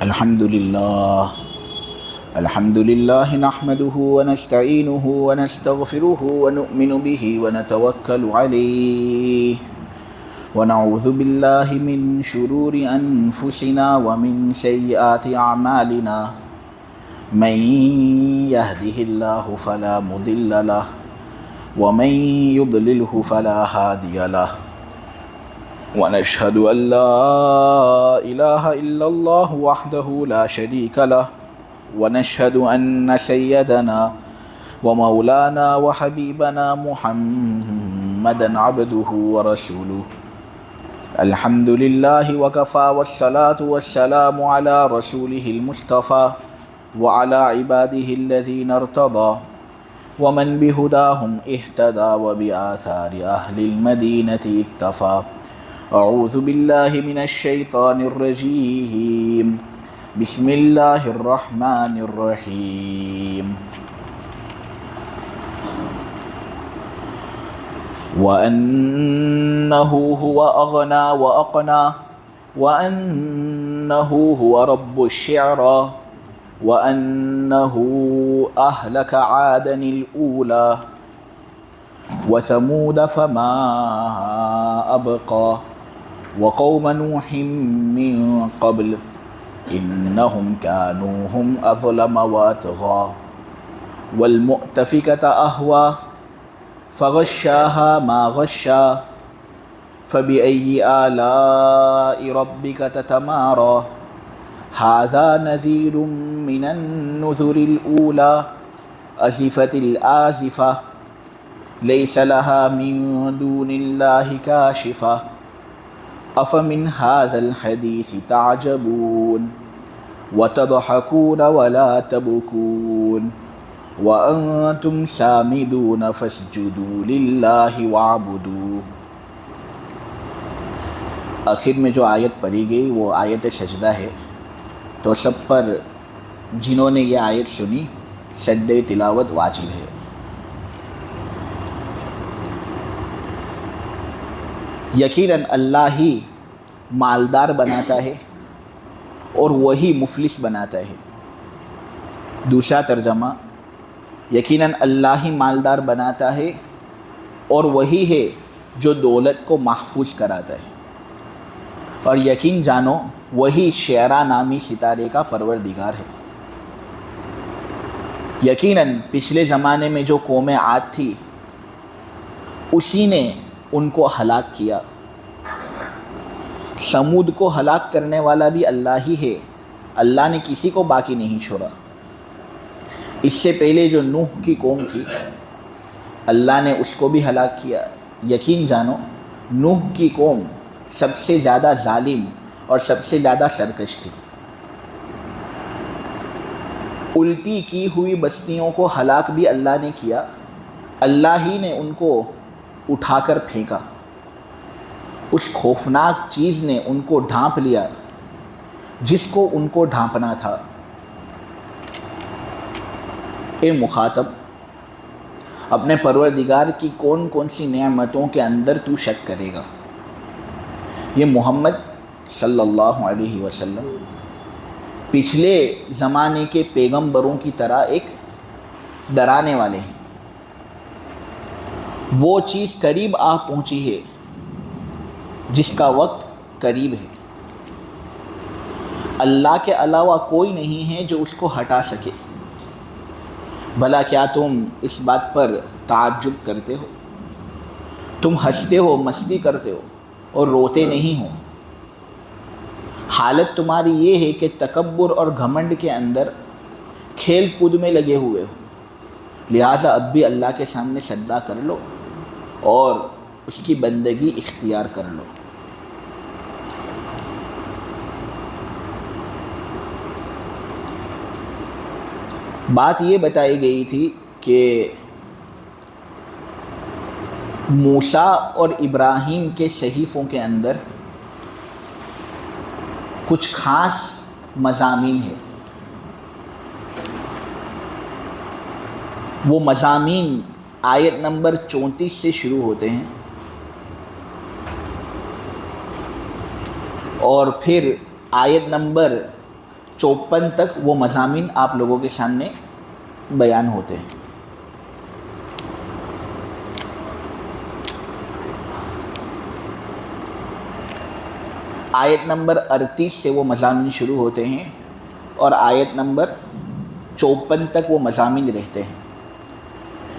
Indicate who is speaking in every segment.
Speaker 1: الحمد لله نحمده ونستعينه ونستغفره ونؤمن به ونتوكل عليه ونعوذ بالله من شرور أنفسنا ومن سيئات أعمالنا من يهده الله فلا مضل له ومن يضلله فلا هادي له ونشهد أن لا إله إلا الله وحده لا شريك له ونشهد أن سيدنا ومولانا وحبيبنا محمدا عبده ورسوله الحمد لله وكفى والصلاة والسلام على رسوله المصطفى وعلى عباده الذين ارتضى ومن بهداهم اهتدى وبآثار أهل المدينة اكتفى أعوذ بالله من الشيطان الرجيم بسم الله الرحمن الرحيم وأنه هو أغنى وأقنى وأنه هو رب الشعرى وأنه أهلك عادا الأولى وثمود فما أبقى وقوم نوح من قبل إنهم كانوا هم أظلم وأطغى والمؤتفكة أهوى فغشاها ما غشى فبأي آلاء ربك تتمارى هذا نذير من النذر الأولى أزفت الآزفة ليس لها من دون الله كاشفة أفمن هذا الحديث تعجبون وتضحكون ولا تبكون وأنتم سامدون فاسجدوا لله واعبدوا. آخر میں جو آیت پڑھی گئی وہ آیت سجدہ ہے، تو سب پر جنہوں نے یہ آیت سنی سجدہ تلاوت واجب ہے. یقیناً اللہ ہی مالدار بناتا ہے اور وہی مفلس بناتا ہے. دوسرا ترجمہ، یقیناً اللہ ہی مالدار بناتا ہے اور وہی ہے جو دولت کو محفوظ کراتا ہے، اور یقین جانو وہی شعرا نامی ستارے کا پروردگار ہے. یقیناً پچھلے زمانے میں جو قوم عاد تھی اسی نے ان کو ہلاک کیا. سمود کو ہلاک کرنے والا بھی اللہ ہی ہے، اللہ نے کسی کو باقی نہیں چھوڑا. اس سے پہلے جو نوح کی قوم تھی اللہ نے اس کو بھی ہلاک کیا. یقین جانو نوح کی قوم سب سے زیادہ ظالم اور سب سے زیادہ سرکش تھی. الٹی کی ہوئی بستیوں کو ہلاک بھی اللہ نے کیا، اللہ ہی نے ان کو اٹھا کر پھینکا. اس خوفناک چیز نے ان کو ڈھانپ لیا جس کو ان کو ڈھانپنا تھا. اے مخاطب، اپنے پروردگار کی کون کون سی نعمتوں کے اندر تو شک کرے گا؟ یہ محمد صلی اللہ علیہ وسلم پچھلے زمانے کے پیغمبروں کی طرح ایک ڈرانے والے ہیں. وہ چیز قریب آ پہنچی ہے جس کا وقت قریب ہے. اللہ کے علاوہ کوئی نہیں ہے جو اس کو ہٹا سکے. بھلا کیا تم اس بات پر تعجب کرتے ہو؟ تم ہنستے ہو، مستی کرتے ہو اور روتے نہیں ہو. حالت تمہاری یہ ہے کہ تکبر اور گھمنڈ کے اندر کھیل کود میں لگے ہوئے ہو. لہٰذا اب بھی اللہ کے سامنے سجدہ کر لو اور اس کی بندگی اختیار کر لو. بات یہ بتائی گئی تھی کہ موسیٰ اور ابراہیم کے صحیفوں کے اندر کچھ خاص مضامین ہیں. وہ مضامین آیت نمبر 34 سے شروع ہوتے ہیں اور پھر آیت نمبر 54 تک وہ مضامین آپ لوگوں کے سامنے بیان ہوتے ہیں۔ آیت نمبر 38 سے وہ مضامین شروع ہوتے ہیں اور آیت نمبر 54 تک وہ مضامین رہتے ہیں۔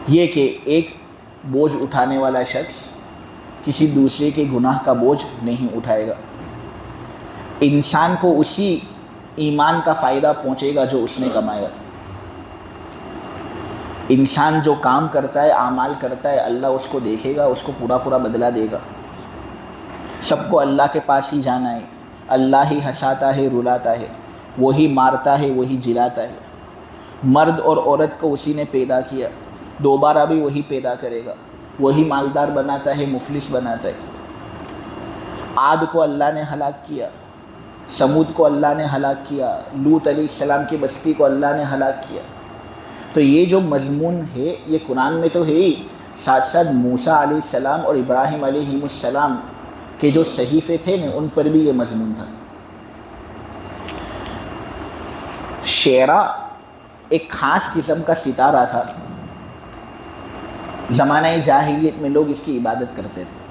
Speaker 1: یہ کہ ایک بوجھ اٹھانے والا شخص کسی دوسرے کے گناہ کا بوجھ نہیں اٹھائے گا، انسان کو اسی ایمان کا فائدہ پہنچے گا جو اس نے کمایا۔ انسان جو کام کرتا ہے، اعمال کرتا ہے، اللہ اس کو دیکھے گا، اس کو پورا پورا بدلہ دے گا۔ سب کو اللہ کے پاس ہی جانا ہے، اللہ ہی ہنساتا ہے، رلاتا ہے، وہی مارتا ہے، وہی جلاتا ہے۔ مرد اور عورت کو اسی نے پیدا کیا، دوبارہ بھی وہی پیدا کرے گا، وہی مالدار بناتا ہے، مفلس بناتا ہے۔ عاد کو اللہ نے ہلاک کیا، سمود کو اللہ نے ہلاک کیا، لوط علیہ السلام کی بستی کو اللہ نے ہلاک کیا۔ تو یہ جو مضمون ہے یہ قرآن میں تو ہے ہی، ساتھ ساتھ موسیٰ علیہ السلام اور ابراہیم علیہ السلام کے جو صحیفے تھے نا ان پر بھی یہ مضمون تھا۔ شعرا ایک خاص قسم کا ستارہ تھا، زمانہ جاہلیت میں لوگ اس کی عبادت کرتے تھے۔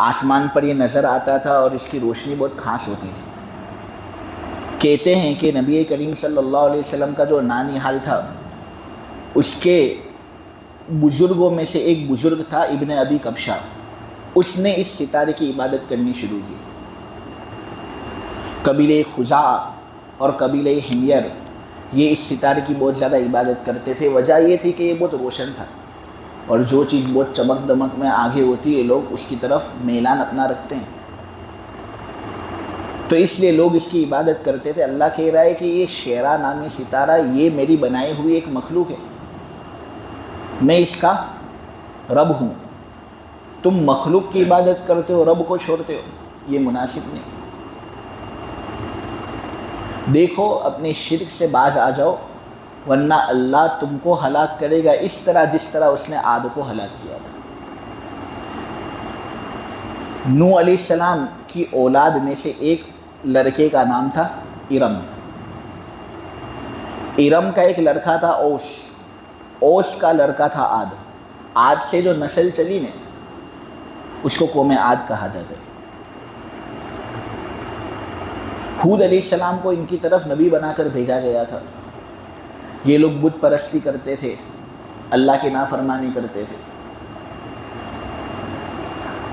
Speaker 1: آسمان پر یہ نظر آتا تھا اور اس کی روشنی بہت خاص ہوتی تھی۔ کہتے ہیں کہ نبی کریم صلی اللہ علیہ وسلم کا جو نانیحال تھا، اس کے بزرگوں میں سے ایک بزرگ تھا ابن ابی کبشہ، اس نے اس ستارے کی عبادت کرنی شروع کی۔ قبیلہ خزاعہ اور قبیلہ حمیر یہ اس ستارے کی بہت زیادہ عبادت کرتے تھے۔ وجہ یہ تھی کہ یہ بہت روشن تھا، اور جو چیز بہت چمک دمک میں آگے ہوتی ہے لوگ اس کی طرف میلان اپنا رکھتے ہیں، تو اس لیے لوگ اس کی عبادت کرتے تھے۔ اللہ کہہ رہا ہے کہ یہ شعرا نامی ستارہ یہ میری بنائی ہوئی ایک مخلوق ہے، میں اس کا رب ہوں، تم مخلوق کی عبادت کرتے ہو، رب کو چھوڑتے ہو، یہ مناسب نہیں۔ دیکھو اپنے شرک سے باز آ جاؤ، ورنہ اللہ تم کو ہلاک کرے گا اس طرح جس طرح اس نے عاد کو ہلاک کیا تھا۔ نوح علیہ السلام کی اولاد میں سے ایک لڑکے کا نام تھا ارم۔ ارم کا ایک لڑکا تھا اوس، اوس کا لڑکا تھا عاد۔ عاد سے جو نسل چلی نے اس کو قوم عاد کہا جاتا ہے۔ ہود علیہ السلام کو ان کی طرف نبی بنا کر بھیجا گیا تھا۔ یہ لوگ بت پرستی کرتے تھے، اللہ کی نافرمانی کرتے تھے۔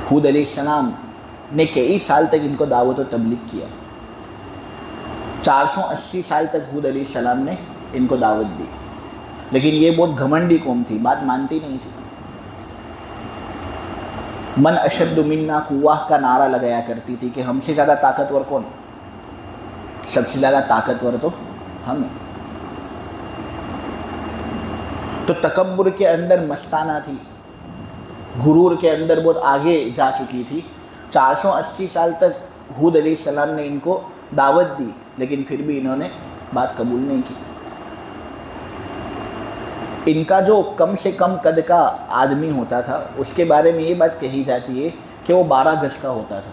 Speaker 1: ہود علیہ السلام نے کئی سال تک ان کو دعوت و تبلیغ کیا، 480 سال تک ہود علیہ السلام نے ان کو دعوت دی، لیکن یہ بہت گھمنڈی قوم تھی، بات مانتی نہیں تھی۔ من اشد منا قوہ کا نعرہ لگایا کرتی تھی کہ ہم سے زیادہ طاقتور کون؟ سب سے زیادہ طاقتور تو ہم ہیں۔ تو تکبر کے اندر مستانہ تھی، غرور کے اندر بہت آگے جا چکی تھی۔ 480 سال تک ہود علیہ السلام نے ان کو دعوت دی، لیکن پھر بھی انہوں نے بات قبول نہیں کی۔ ان کا جو کم سے کم قد کا آدمی ہوتا تھا اس کے بارے میں یہ بات کہی جاتی ہے کہ وہ 12 گز کا ہوتا تھا۔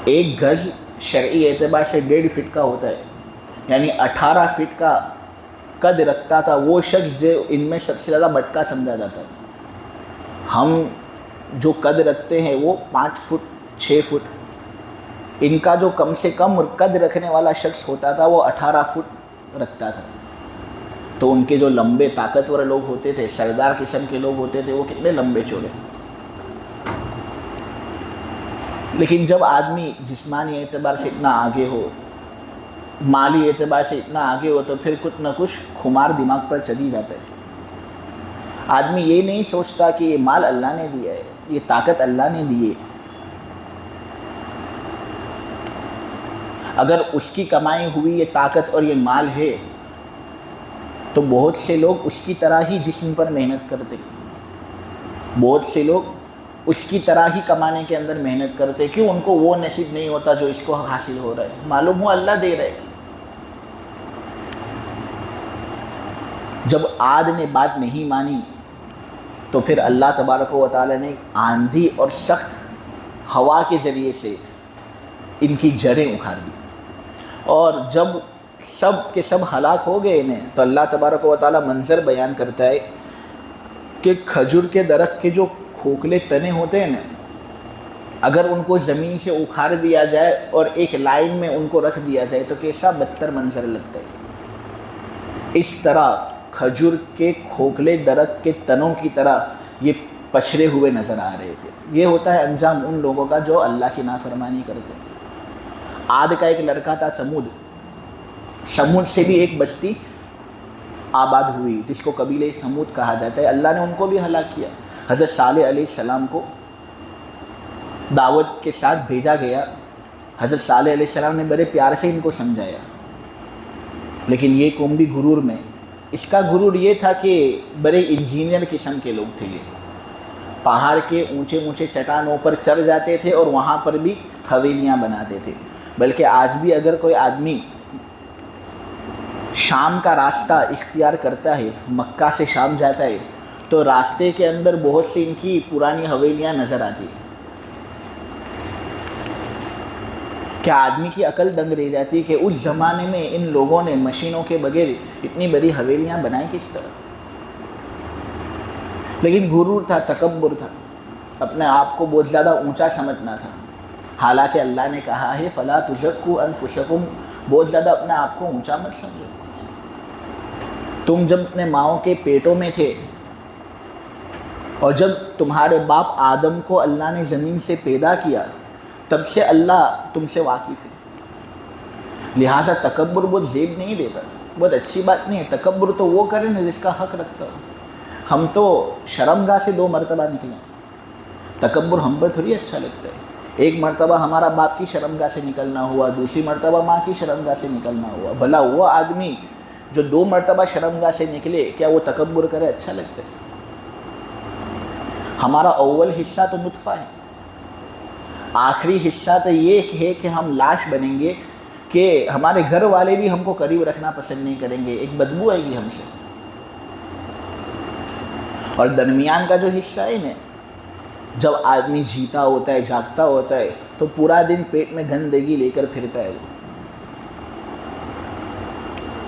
Speaker 1: ایک گز شرعی اعتبار سے 1.5 فٹ کا ہوتا ہے، یعنی 18 فٹ کا قد رکھتا تھا وہ شخص جو ان میں سب سے زیادہ بٹکا سمجھا جاتا تھا۔ ہم جو قد رکھتے ہیں وہ 5 فٹ 6 فٹ، ان کا جو کم سے کم قد رکھنے والا شخص ہوتا تھا وہ 18 فٹ رکھتا تھا۔ تو ان کے جو لمبے طاقتور لوگ ہوتے تھے، سردار قسم کے لوگ ہوتے تھے، وہ کتنے لمبے چوڑے۔ لیکن جب آدمی جسمانی اعتبار سے اتنا آگے ہو، مالی اعتبار سے اتنا آگے ہو، تو پھر کچھ نہ کچھ خمار دماغ پر چلی جاتا ہے۔ آدمی یہ نہیں سوچتا کہ یہ مال اللہ نے دیا ہے، یہ طاقت اللہ نے دی ہے، اگر اس کی کمائی ہوئی یہ طاقت اور یہ مال ہے تو بہت سے لوگ اس کی طرح ہی جسم پر محنت کرتے، بہت سے لوگ اس کی طرح ہی کمانے کے اندر محنت کرتے۔ کیوں؟ ان کو وہ نصیب نہیں ہوتا جو اس کو حاصل ہو رہا ہے، معلوم ہو اللہ دے رہے۔ جب عاد نے بات نہیں مانی تو پھر اللہ تبارک و تعالی نے آندھی اور سخت ہوا کے ذریعے سے ان کی جڑیں اکھاڑ دی، اور جب سب کے سب ہلاک ہو گئے انہیں، تو اللہ تبارک و تعالیٰ منظر بیان کرتا ہے کہ کھجور کے درخت کے جو کھوکھلے تنے ہوتے ہیں نا، اگر ان کو زمین سے اکھاڑ دیا جائے اور ایک لائن میں ان کو رکھ دیا جائے تو کیسا بدتر منظر لگتا ہے۔ اس طرح کھجور کے کھوکھلے درخت کے تنوں کی طرح یہ پچھڑے ہوئے نظر آ رہے تھے۔ یہ ہوتا ہے انجام ان لوگوں کا جو اللہ کی نافرمانی کرتے ہیں۔ عاد کا ایک لڑکا تھا سمود سے بھی ایک بستی آباد ہوئی جس کو قبیلہ سمود کہا جاتا ہے، اللہ نے ان کو بھی ہلاک کیا۔ حضرت صالح علیہ السلام کو دعوت کے ساتھ بھیجا گیا، حضرت صالح علیہ السلام نے بڑے پیار سے ان کو سمجھایا، لیکن یہ قوم بھی غرور میں، اس کا غرور یہ تھا کہ بڑے انجینئر قسم کے لوگ تھے، یہ پہاڑ کے اونچے اونچے چٹانوں پر چڑھ جاتے تھے اور وہاں پر بھی حویلیاں بناتے تھے۔ بلکہ آج بھی اگر کوئی آدمی شام کا راستہ اختیار کرتا ہے، مکہ سے شام جاتا ہے، تو راستے کے اندر بہت سی ان کی پرانی حویلیاں نظر آتی ہیں۔ کیا آدمی کی عقل دنگ رہ جاتی ہے کہ اس زمانے میں ان لوگوں نے مشینوں کے بغیر اتنی بڑی حویلیاں بنائیں کس طرح؟ لیکن غرور تھا، تکبر تھا، اپنے آپ کو بہت زیادہ اونچا سمجھنا تھا۔ حالانکہ اللہ نے کہا ہے فَلَا تُزَكُّوا أَنفُسَكُمْ، بہت زیادہ اپنے آپ کو اونچا مت سمجھو۔ تم جب اپنے ماؤں کے پیٹوں میں تھے اور جب تمہارے باپ آدم کو اللہ نے زمین سے پیدا کیا، تب سے اللہ تم سے واقف ہے، لہٰذا تکبر بہت زیب نہیں دیتا، بہت اچھی بات نہیں ہے۔ تکبر تو وہ کرے نا جس کا حق رکھتا ہو۔ ہم تو شرمگاہ سے 2 مرتبہ نکلے، تکبر ہم پر تھوڑی اچھا لگتا ہے۔ ایک مرتبہ ہمارا باپ کی شرمگاہ سے نکلنا ہوا، دوسری مرتبہ ماں کی شرمگاہ سے نکلنا ہوا، بھلا وہ آدمی جو 2 مرتبہ شرمگاہ سے نکلے، کیا وہ تکبر کرے اچھا لگتا ہے؟ ہمارا اول حصہ تو نطفہ ہے، آخری حصہ تو یہ ہے کہ ہم لاش بنیں گے کہ ہمارے گھر والے بھی ہم کو قریب رکھنا پسند نہیں کریں گے، ایک بدبو آئے گی ہم سے۔ اور درمیان کا جو حصہ ہے نا، جب آدمی جیتا ہوتا ہے، جاگتا ہوتا ہے، تو پورا دن پیٹ میں گندگی لے کر پھرتا ہے۔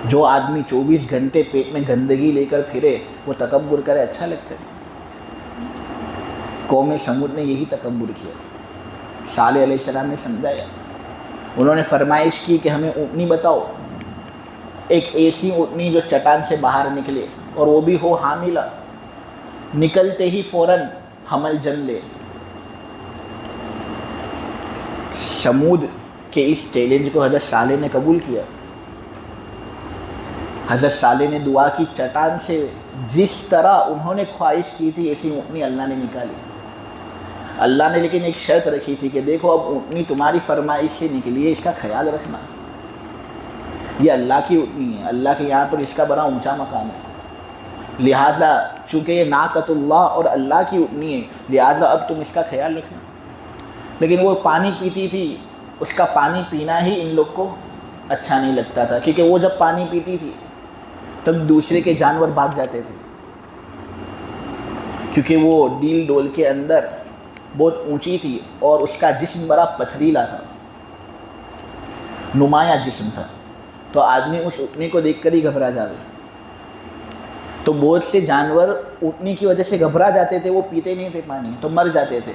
Speaker 1: جو آدمی 24 گھنٹے پیٹ میں گندگی لے کر پھرے، وہ تکبر کرے اچھا لگتا ہے؟ قوم سمود نے یہی تکبر کیا۔ صالح علیہ السلام نے سمجھایا، انہوں نے فرمائش کی کہ ہمیں اونٹنی بتاؤ، ایک ایسی اونٹنی جو چٹان سے باہر نکلے اور وہ بھی ہو حاملہ، نکلتے ہی فوراً حمل جن لے۔ سمود کے اس چیلنج کو حضرت صالح نے قبول کیا۔ حضرت صالح نے دعا کی، چٹان سے جس طرح انہوں نے خواہش کی تھی ایسی اونٹنی اللہ نے نکالی۔ اللہ نے لیکن ایک شرط رکھی تھی کہ دیکھو اب اونٹنی تمہاری فرمائش سے نکلی ہے، اس کا خیال رکھنا، یہ اللہ کی اونٹنی ہے، اللہ کے یہاں پر اس کا بڑا اونچا مقام ہے، لہٰذا چونکہ یہ ناقۃ اللہ اور اللہ کی اونٹنی ہے، لہٰذا اب تم اس کا خیال رکھنا۔ لیکن وہ پانی پیتی تھی، اس کا پانی پینا ہی ان لوگ کو اچھا نہیں لگتا تھا، کیونکہ وہ جب پانی پیتی تھی تب دوسرے کے جانور بھاگ جاتے تھے، کیونکہ وہ ڈیل ڈول کے اندر بہت اونچی تھی اور اس کا جسم بڑا پتھریلا تھا، نمایاں جسم تھا، تو آدمی اس اونٹنی کو دیکھ کر ہی گھبرا جاوے۔ تو بہت سے جانور اونٹنی کی وجہ سے گھبرا جاتے تھے، وہ پیتے نہیں تھے پانی، تو مر جاتے تھے۔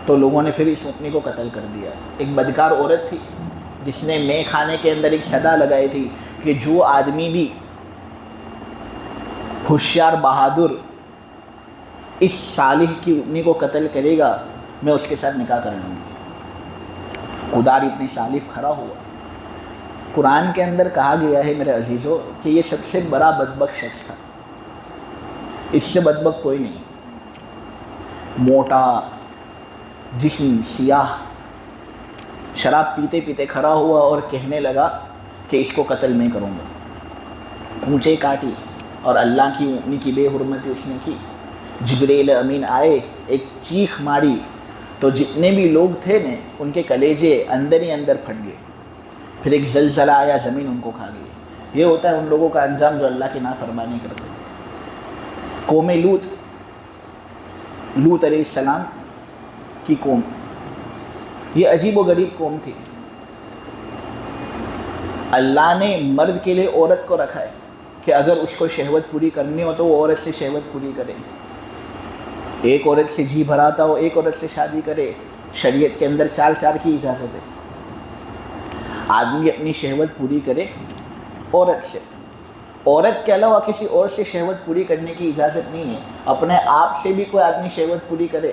Speaker 1: تو لوگوں نے پھر اس اونٹنی کو قتل کر دیا۔ ایک بدکار عورت تھی جس نے مے خانے کے اندر ایک صدا لگائی تھی کہ جو آدمی بھی ہوشیار بہادر اس صالح کی اونٹنی کو قتل کرے گا، میں اس کے ساتھ نکاح کر لوں گی۔ قدار ابن صالح کھڑا ہوا۔ قرآن کے اندر کہا گیا ہے میرے عزیزو کہ یہ سب سے بڑا بدبخت شخص تھا، اس سے بدبخت کوئی نہیں۔ موٹا جسم، سیاہ، شراب پیتے پیتے کھڑا ہوا اور کہنے لگا کہ اس کو قتل میں کروں گا۔ اونچے کاٹی اور اللہ کی اونٹنی کی بے حرمتی اس نے کی۔ جبریل امین آئے، ایک چیخ ماری تو جتنے بھی لوگ تھے نا ان کے کلیجے اندر ہی اندر پھٹ گئے۔ پھر ایک زلزلہ آیا، زمین ان کو کھا گئی۔ یہ ہوتا ہے ان لوگوں کا انجام جو اللہ کی نافرمانی کرتے ہیں۔ قوم لوط علیہ السلام کی قوم، یہ عجیب و غریب قوم تھی. اللہ نے مرد کے لیے عورت کو رکھا ہے کہ اگر اس کو شہوت پوری کرنی ہو تو وہ عورت سے شہوت پوری کرے. ایک عورت سے جی بھراتا ہو ایک عورت سے شادی کرے. شریعت کے اندر 4 کی اجازت ہے. آدمی اپنی شہوت پوری کرے عورت سے. عورت کے علاوہ کسی اور سے شہوت پوری کرنے کی اجازت نہیں ہے. اپنے آپ سے بھی کوئی آدمی شہوت پوری کرے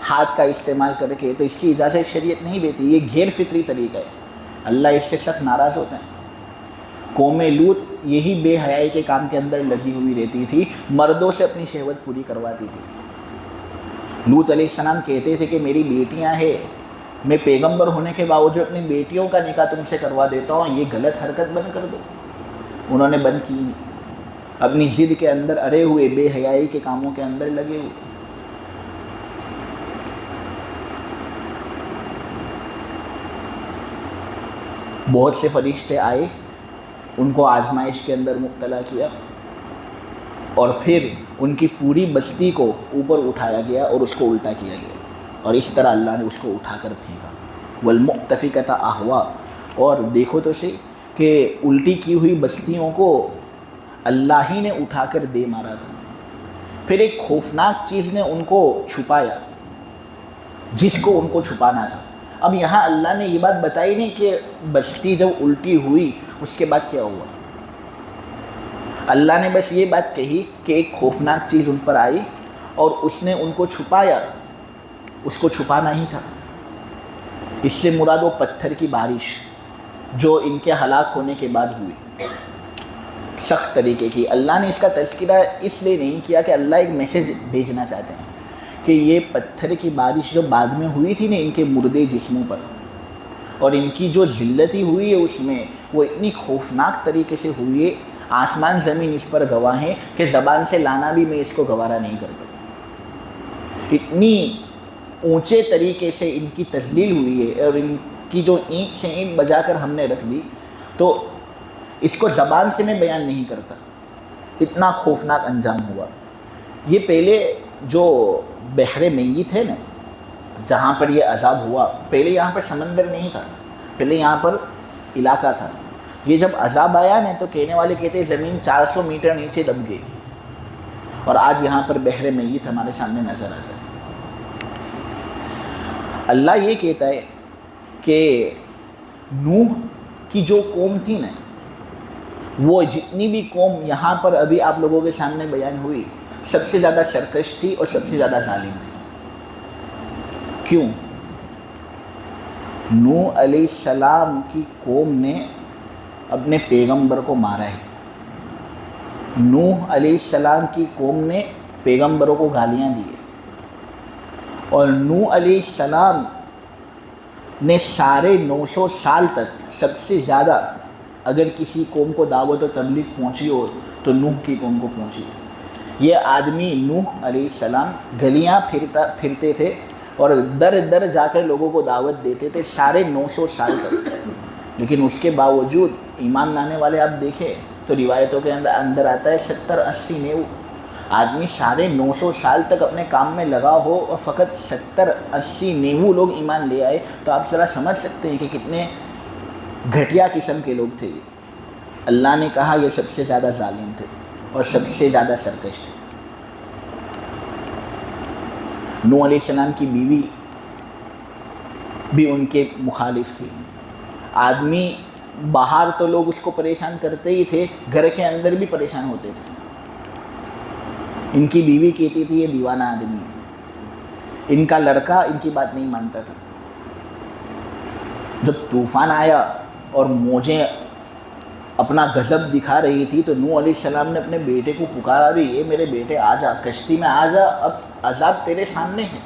Speaker 1: ہاتھ کا استعمال کر کے تو اس کی اجازت شریعت نہیں دیتی. یہ غیر فطری طریقہ ہے. اللہ اس سے سخت ناراض ہوتے ہیں. قوم لوط یہی بے حیائی کے کام کے اندر لگی ہوئی رہتی تھی. مردوں سے اپنی شہوت پوری کرواتی تھی. لوط علیہ السلام کہتے تھے کہ میری بیٹیاں ہیں, میں پیغمبر ہونے کے باوجود اپنی بیٹیوں کا نکاح تم سے کروا دیتا ہوں, یہ غلط حرکت بند کر دو. انہوں نے بند کی نہیں. اپنی ضد کے اندر ارے ہوئے, بے حیائی کے کاموں کے اندر لگے ہوئے. بہت سے فرشتے آئے, ان کو آزمائش کے اندر مبتلا کیا اور پھر ان کی پوری بستی کو اوپر اٹھایا گیا اور اس کو الٹا کیا گیا, اور اس طرح اللہ نے اس کو اٹھا کر پھینکا. والمؤتفکۃ اہوا. اور دیکھو تو صحیح کہ الٹی کی ہوئی بستیوں کو اللہ ہی نے اٹھا کر دے مارا تھا. پھر ایک خوفناک چیز نے ان کو چھپایا جس کو ان کو چھپانا تھا. اب یہاں اللہ نے یہ بات بتائی نہیں کہ بستی جب الٹی ہوئی اس کے بعد کیا ہوا. اللہ نے بس یہ بات کہی کہ ایک خوفناک چیز ان پر آئی اور اس نے ان کو چھپایا. اس کو چھپانا ہی تھا. اس سے مراد وہ پتھر کی بارش جو ان کے ہلاک ہونے کے بعد ہوئی سخت طریقے کی. اللہ نے اس کا تذکرہ اس لیے نہیں کیا کہ اللہ ایک میسیج بھیجنا چاہتے ہیں کہ یہ پتھر کی بارش جو بعد میں ہوئی تھی نا ان کے مردے جسموں پر, اور ان کی جو ذلتی ہوئی ہے اس میں وہ اتنی خوفناک طریقے سے ہوئی ہے, آسمان زمین اس پر گواہ ہیں کہ زبان سے لانا بھی میں اس کو گوارا نہیں کرتا. اتنی اونچے طریقے سے ان کی تذلیل ہوئی ہے اور ان کی جو اینٹ سے اینٹ بجا کر ہم نے رکھ دی تو اس کو زبان سے میں بیان نہیں کرتا. اتنا خوفناک انجام ہوا. یہ پہلے جو بحر میت ہے نا جہاں پر یہ عذاب ہوا, پہلے یہاں پر سمندر نہیں تھا, پہلے یہاں پر علاقہ تھا. یہ جب عذاب آیا نا تو کہنے والے کہتے ہیں زمین 400 میٹر نیچے دب گئی, اور آج یہاں پر بحر میت ہمارے سامنے نظر آتا ہے. اللہ یہ کہتا ہے کہ نوح کی جو قوم تھی نا, وہ جتنی بھی قوم یہاں پر ابھی آپ لوگوں کے سامنے بیان ہوئی سب سے زیادہ سرکش تھی اور سب سے زیادہ ظالم تھی. کیوں؟ نوح علیہ السلام کی قوم نے اپنے پیغمبر کو مارا ہے. نوح علیہ السلام کی قوم نے پیغمبروں کو گالیاں دی ہے, اور نوح علیہ السلام نے 950 سال تک سب سے زیادہ اگر کسی قوم کو دعوت و تبلیغ پہنچی ہو تو نوح کی قوم کو پہنچی ہے. یہ آدمی نوح علیہ السلام گلیاں پھرتے تھے اور در در جا کر لوگوں کو دعوت دیتے تھے 950 سال تک. لیکن اس کے باوجود ایمان لانے والے آپ دیکھیں تو روایتوں کے اندر آتا ہے 70-80 90 آدمی 950 سال تک اپنے کام میں لگا ہو اور فقط 70-80 90 لوگ ایمان لے آئے, تو آپ ذرا سمجھ سکتے ہیں کہ کتنے گھٹیا قسم کے لوگ تھے. اللہ نے کہا یہ سب سے زیادہ ظالم تھے اور سب سے زیادہ سرکش تھے. نوح علیہ السلام کی بیوی بھی ان کے مخالف تھی. آدمی باہر تو لوگ اس کو پریشان کرتے ہی تھے, گھر کے اندر بھی پریشان ہوتے تھے. ان کی بیوی کہتی تھی یہ دیوانہ آدمی ہے, ان کا لڑکا ان کی بات نہیں مانتا تھا. جب طوفان آیا اور موجیں اپنا غضب دکھا رہی تھی تو نوح علیہ السلام نے اپنے بیٹے کو پکارا بھی, یہ میرے بیٹے آ جا, کشتی میں آ جا, اب عذاب تیرے سامنے ہے.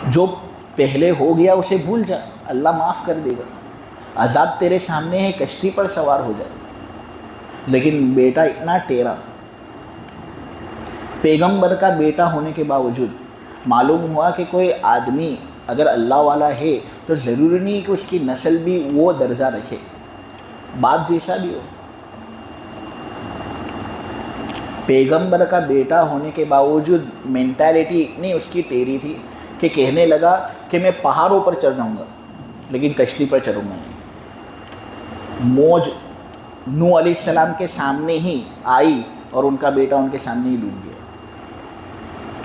Speaker 1: جو پہلے ہو گیا اسے بھول جا, اللہ معاف کر دے گا. عذاب تیرے سامنے ہے, کشتی پر سوار ہو جائے. لیکن بیٹا اتنا ٹیڑھا, پیغمبر کا بیٹا ہونے کے باوجود معلوم ہوا کہ کوئی آدمی اگر اللہ والا ہے تو ضروری نہیں کہ اس کی نسل بھی وہ درجہ رکھے, باپ جیسا بھی ہو. پیغمبر کا بیٹا ہونے کے باوجود مینٹالٹی اتنی اس کی ٹیڑھی تھی کہ کہنے لگا کہ میں پہاڑوں پر چڑھ جاؤں گا لیکن کشتی پر چڑھوں گا نہیں۔ موج نوح علیہ السلام کے سامنے ہی آئی اور ان کا بیٹا ان کے سامنے ہی ڈوب گیا۔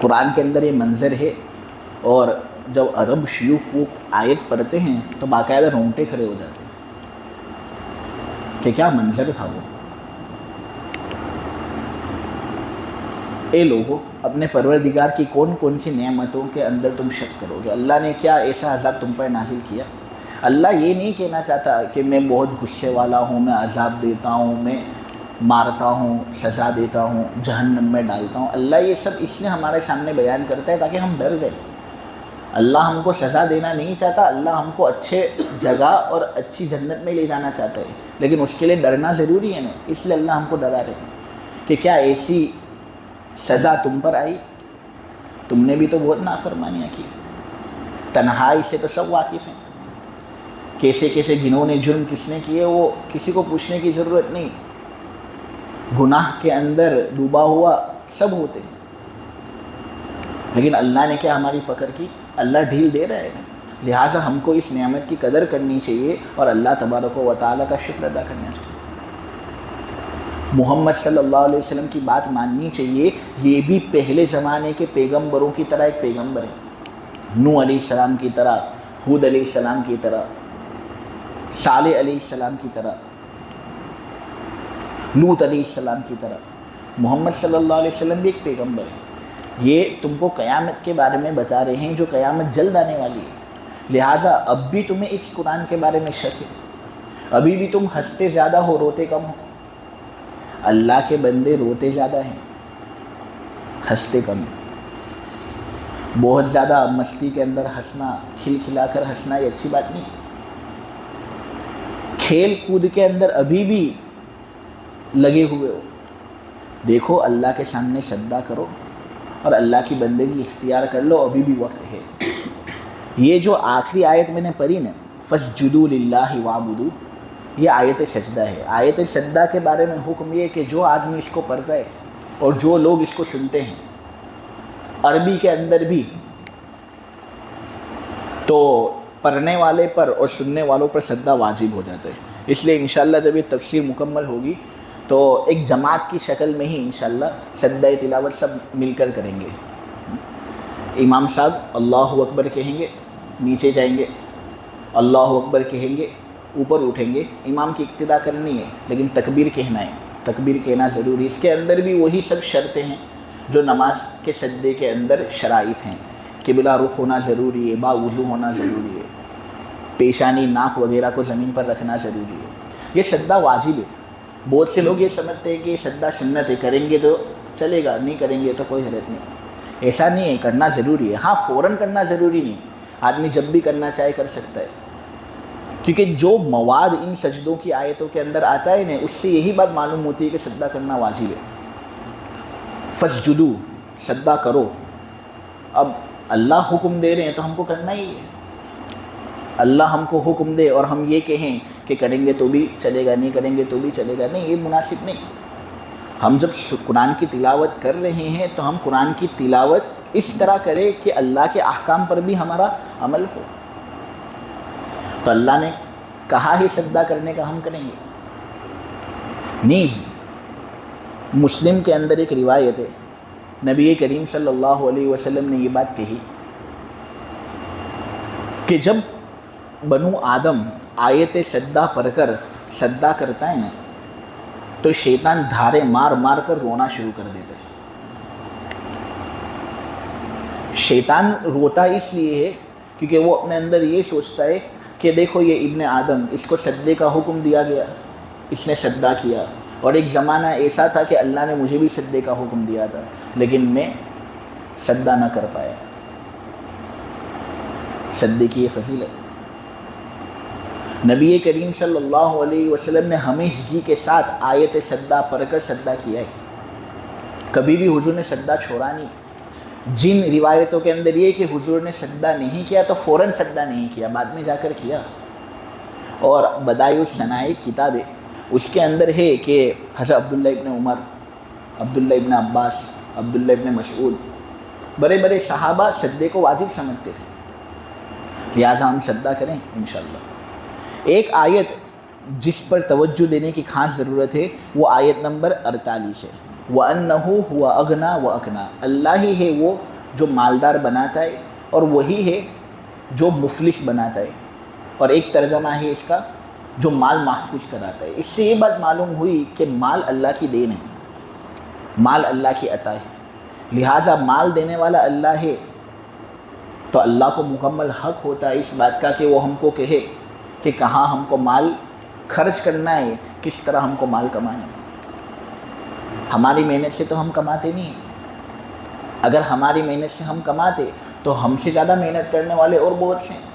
Speaker 1: قرآن کے اندر یہ منظر ہے، اور جب عرب شیوخ وہ آیت پڑھتے ہیں تو باقاعدہ رونگٹے کھڑے ہو جاتے ہیں کہ کیا منظر تھا وہ۔ اے لوگو، اپنے پروردگار کی کون کون سی نعمتوں کے اندر تم شک کرو گے؟ اللہ نے کیا ایسا عذاب تم پر نازل کیا؟ اللہ یہ نہیں کہنا چاہتا کہ میں بہت غصے والا ہوں، میں عذاب دیتا ہوں، میں مارتا ہوں، سزا دیتا ہوں، جہنم میں ڈالتا ہوں۔ اللہ یہ سب اس لیے ہمارے سامنے بیان کرتا ہے تاکہ ہم ڈر جائیں۔ اللہ ہم کو سزا دینا نہیں چاہتا، اللہ ہم کو اچھے جگہ اور اچھی جنت میں لے جانا چاہتا ہے، لیکن اس کے لیے ڈرنا ضروری ہے نا، اس لیے اللہ ہم کو ڈرا رہے ہیں کہ کیا ایسی سزا تم پر آئی؟ تم نے بھی تو بہت نافرمانیاں کی۔ تنہائی سے تو سب واقف ہیں، کیسے کیسے گھنونے جرم کس نے کیے وہ کسی کو پوچھنے کی ضرورت نہیں۔ گناہ کے اندر ڈوبا ہوا سب ہوتے ہیں، لیکن اللہ نے کیا ہماری پکڑ کی؟ اللہ ڈھیل دے رہا ہے، لہٰذا ہم کو اس نعمت کی قدر کرنی چاہیے اور اللہ تبارک و تعالیٰ کا شکر ادا کرنا چاہیے۔ محمد صلی اللہ علیہ وسلم کی بات ماننی چاہیے، یہ بھی پہلے زمانے کے پیغمبروں کی طرح ایک پیغمبر ہے، نوح علیہ السلام کی طرح، ہود علیہ السلام کی طرح، صالح علیہ السلام کی طرح، لوط علیہ السلام کی طرح۔ محمد صلی اللہ علیہ وسلم بھی ایک پیغمبر ہے۔ یہ تم کو قیامت کے بارے میں بتا رہے ہیں جو قیامت جلد آنے والی ہے، لہٰذا اب بھی تمہیں اس قرآن کے بارے میں شک ہے، ابھی بھی تم ہنستے زیادہ ہو روتے کم ہو۔ اللہ کے بندے روتے زیادہ ہیں، ہنستے کم ہیں۔ بہت زیادہ مستی کے اندر ہنسنا، کھل کھلا کر ہنسنا یہ اچھی بات نہیں۔ کھیل کود کے اندر ابھی بھی لگے ہوئے ہو، دیکھو اللہ کے سامنے سجدہ کرو اور اللہ کی بندگی اختیار کر لو، ابھی بھی وقت ہے۔ یہ جو آخری آیت میں نے پڑھی نا، فَاسْجُدُوا لِلَّهِ وَاعْبُدُوا، یہ آیت سجدہ ہے۔ آیت سجدہ کے بارے میں حکم یہ ہے کہ جو آدمی اس کو پڑھتا ہے اور جو لوگ اس کو سنتے ہیں عربی کے اندر بھی، تو پڑھنے والے پر اور سننے والوں پر سجدہ واجب ہو جاتا ہے۔ اس لیے انشاءاللہ جب یہ تفسیر مکمل ہوگی تو ایک جماعت کی شکل میں ہی انشاءاللہ سجدہ تلاوت سب مل کر کریں گے۔ امام صاحب اللہ اکبر کہیں گے، نیچے جائیں گے، اللہ اکبر کہیں گے، اوپر اٹھیں گے، امام کی اقتداء کرنی ہے، لیکن تکبیر کہنا ہے، تکبیر کہنا ضروری۔ اس کے اندر بھی وہی سب شرطیں ہیں جو نماز کے سجدے کے اندر شرائط ہیں۔ قبلہ رخ ہونا ضروری ہے، باوضو ہونا ضروری ہے، پیشانی ناک وغیرہ کو زمین پر رکھنا ضروری ہے۔ یہ سجدہ واجب ہے۔ بہت سے لوگ یہ سمجھتے ہیں کہ یہ سجدہ سنت ہے، کریں گے تو چلے گا، نہیں کریں گے تو کوئی حرج نہیں۔ ایسا نہیں ہے، کرنا ضروری ہے۔ ہاں فوراً کرنا ضروری نہیں، آدمی جب بھی کرنا چاہے کر سکتا ہے، کیونکہ جو مواد ان سجدوں کی آیتوں کے اندر آتا ہے نا، اس سے یہی بات معلوم ہوتی ہے کہ سجدہ کرنا واجب ہے۔ فَاسْجُدُوا، سجدہ کرو۔ اب اللہ حکم دے رہے ہیں تو ہم کو کرنا ہی ہے۔ اللہ ہم کو حکم دے اور ہم یہ کہیں کہ کریں گے تو بھی چلے گا، نہیں کریں گے تو بھی چلے گا، نہیں، یہ مناسب نہیں۔ ہم جب قرآن کی تلاوت کر رہے ہیں تو ہم قرآن کی تلاوت اس طرح کریں کہ اللہ کے احکام پر بھی ہمارا عمل ہو۔ تو اللہ نے کہا ہی سجدہ کرنے کا، ہم کریں گے۔ نیز مسلم کے اندر ایک روایت ہے، نبی کریم صلی اللہ علیہ وسلم نے یہ بات کہی کہ جب بنو آدم آیت سجدہ پڑھ کر سجدہ کرتا ہے نا، تو شیطان دھارے مار مار کر رونا شروع کر دیتا ہے۔ شیطان روتا اس لیے ہے کیونکہ وہ اپنے اندر یہ سوچتا ہے کہ دیکھو یہ ابن آدم، اس کو سجدے کا حکم دیا گیا، اس نے سجدہ کیا، اور ایک زمانہ ایسا تھا کہ اللہ نے مجھے بھی سجدے کا حکم دیا تھا لیکن میں سجدہ نہ کر پایا۔ سجدے کی یہ فضیلت نبی کریم صلی اللہ علیہ وسلم نے ہمیشگی کے ساتھ آیت سجدہ پڑھ کر سجدہ کیا ہے، کبھی بھی حضور نے سجدہ چھوڑا نہیں۔ جن روایتوں کے اندر یہ کہ حضور نے سجدہ نہیں کیا تو فوراً سجدہ نہیں کیا، بعد میں جا کر کیا۔ اور بدائع الصنائع کتاب ہے، اس کے اندر ہے کہ حضرت عبداللہ ابن عمر، عبداللہ ابن عباس، عبداللہ ابن مسعود بڑے بڑے صحابہ سجدے کو واجب سمجھتے تھے، لہٰذا ہم سجدہ کریں انشاءاللہ۔ ایک آیت جس پر توجہ دینے کی خاص ضرورت ہے وہ آیت نمبر 48 ہے، وَأَنَّهُ هُوَ أَغْنَى وَأَقْنَى، اللہ ہی ہے وہ جو مالدار بناتا ہے اور وہی ہے جو مفلس بناتا ہے، اور ایک ترجمہ ہے اس کا جو مال محفوظ کراتا ہے۔ اس سے یہ بات معلوم ہوئی کہ مال اللہ کی دین ہے، مال اللہ کی عطا ہے، لہٰذا مال دینے والا اللہ ہے تو اللہ کو مکمل حق ہوتا ہے اس بات کا کہ وہ ہم کو کہے کہ کہاں ہم کو مال خرچ کرنا ہے، کس طرح ہم کو مال کمانا ہے۔ ہماری محنت سے تو ہم کماتے نہیں، اگر ہماری محنت سے ہم کماتے تو ہم سے زیادہ محنت کرنے والے اور بہت سے ہیں،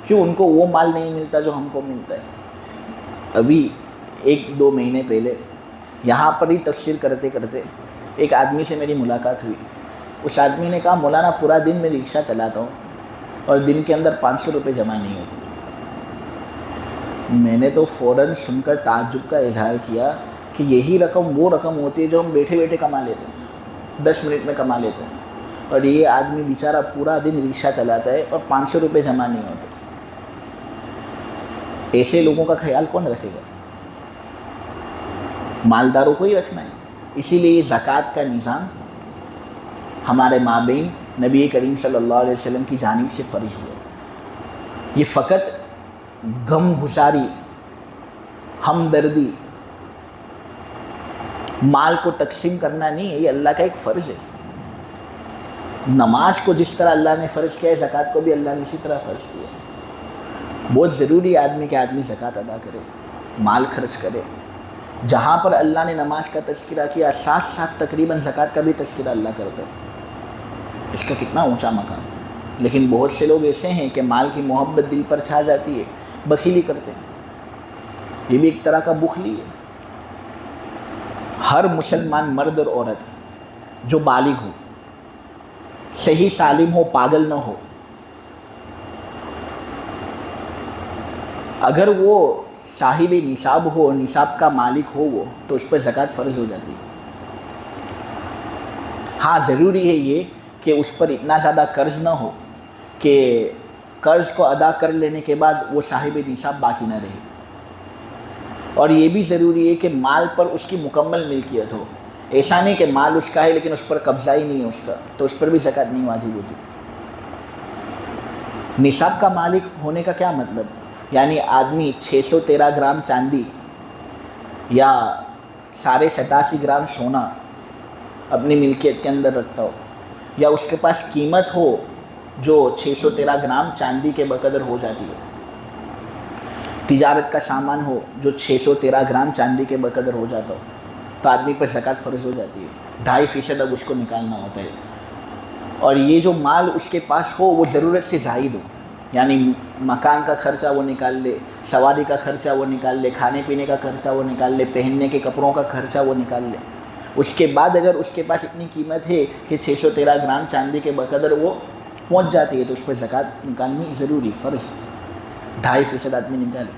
Speaker 1: کیوں ان کو وہ مال نہیں ملتا جو ہم کو ملتا ہے۔ ابھی 1-2 مہینے پہلے یہاں پر ہی تفسیر کرتے کرتے ایک آدمی سے میری ملاقات ہوئی۔ اس آدمی نے کہا مولانا پورا دن میں رکشہ چلاتا ہوں اور دن کے اندر 500 روپے جمع نہیں ہوتے۔ میں نے تو فوراً سن کر تعجب کا اظہار کیا کہ یہی رقم وہ رقم ہوتی ہے جو ہم بیٹھے بیٹھے کما لیتے ہیں، 10 منٹ میں کما لیتے ہیں، اور یہ آدمی بیچارہ پورا دن رکشہ چلاتا ہے اور 500 روپے جمع نہیں ہوتے۔ ایسے لوگوں کا خیال کون رکھے گا؟ مالداروں کو ہی رکھنا ہے۔ اسی لیے یہ زکوٰۃ کا نظام ہمارے مابین نبی کریم صلی اللہ علیہ وسلم کی جانب سے فرض ہوا۔ یہ فقط غم گساری، ہمدردی، مال کو تقسیم کرنا نہیں ہے، یہ اللہ کا ایک فرض ہے۔ نماز کو جس طرح اللہ نے فرض کیا ہے، زکوٰۃ کو بھی اللہ نے اسی طرح فرض کیا ہے۔ بہت ضروری ہے کہ آدمی زکوٰۃ ادا کرے، مال خرچ کرے۔ جہاں پر اللہ نے نماز کا تذکرہ کیا، ساتھ ساتھ تقریباً زکوٰۃ کا بھی تذکرہ اللہ کرتا ہے۔ اس کا کتنا اونچا مقام۔ لیکن بہت سے لوگ ایسے ہیں کہ مال کی محبت دل پر چھا جاتی ہے، بخیلی کرتے ہیں۔ یہ بھی ایک طرح کا بخلی ہے۔ ہر مسلمان مرد اور عورت جو بالغ ہو، صحیح سالم ہو، پاگل نہ ہو، اگر وہ صاحب نصاب ہو، نصاب کا مالک ہو وہ، تو اس پر زکوٰۃ فرض ہو جاتی ہے۔ ہاں ضروری ہے یہ کہ اس پر اتنا زیادہ قرض نہ ہو کہ قرض کو ادا کر لینے کے بعد وہ صاحب نصاب باقی نہ رہے، اور یہ بھی ضروری ہے کہ مال پر اس کی مکمل ملکیت ہو۔ ایسا نہیں کہ مال اس کا ہے لیکن اس پر قبضہ ہی نہیں ہے اس کا، تو اس پر بھی زکوٰۃ نہیں واجب ہوتی۔ نصاب کا مالک ہونے کا کیا مطلب؟ یعنی آدمی 613 گرام چاندی یا 87.5 گرام سونا اپنی ملکیت کے اندر رکھتا ہو، یا اس کے پاس قیمت ہو جو 613 گرام چاندی کے بقدر ہو جاتی ہے، تجارت کا سامان ہو جو 613 گرام چاندی کے بقدر ہو جاتا ہو، تو آدمی پر زکوٰۃ فرض ہو جاتی ہے۔ 2.5% اب اس کو نکالنا ہوتا ہے۔ اور یہ جو مال اس کے پاس ہو وہ ضرورت سے زائد ہو، یعنی مکان کا خرچہ وہ نکال لے، سواری کا خرچہ وہ نکال لے، کھانے پینے کا خرچہ وہ نکال لے، پہننے کے کپڑوں کا خرچہ وہ نکال لے۔ اس کے بعد اگر اس کے پاس اتنی قیمت ہے کہ 613 گرام چاندی کے بقدر وہ پہنچ جاتی ہے، تو اس پر زکوٰۃ نکالنی ضروری، فرض۔ 2.5% آدمی نکالے۔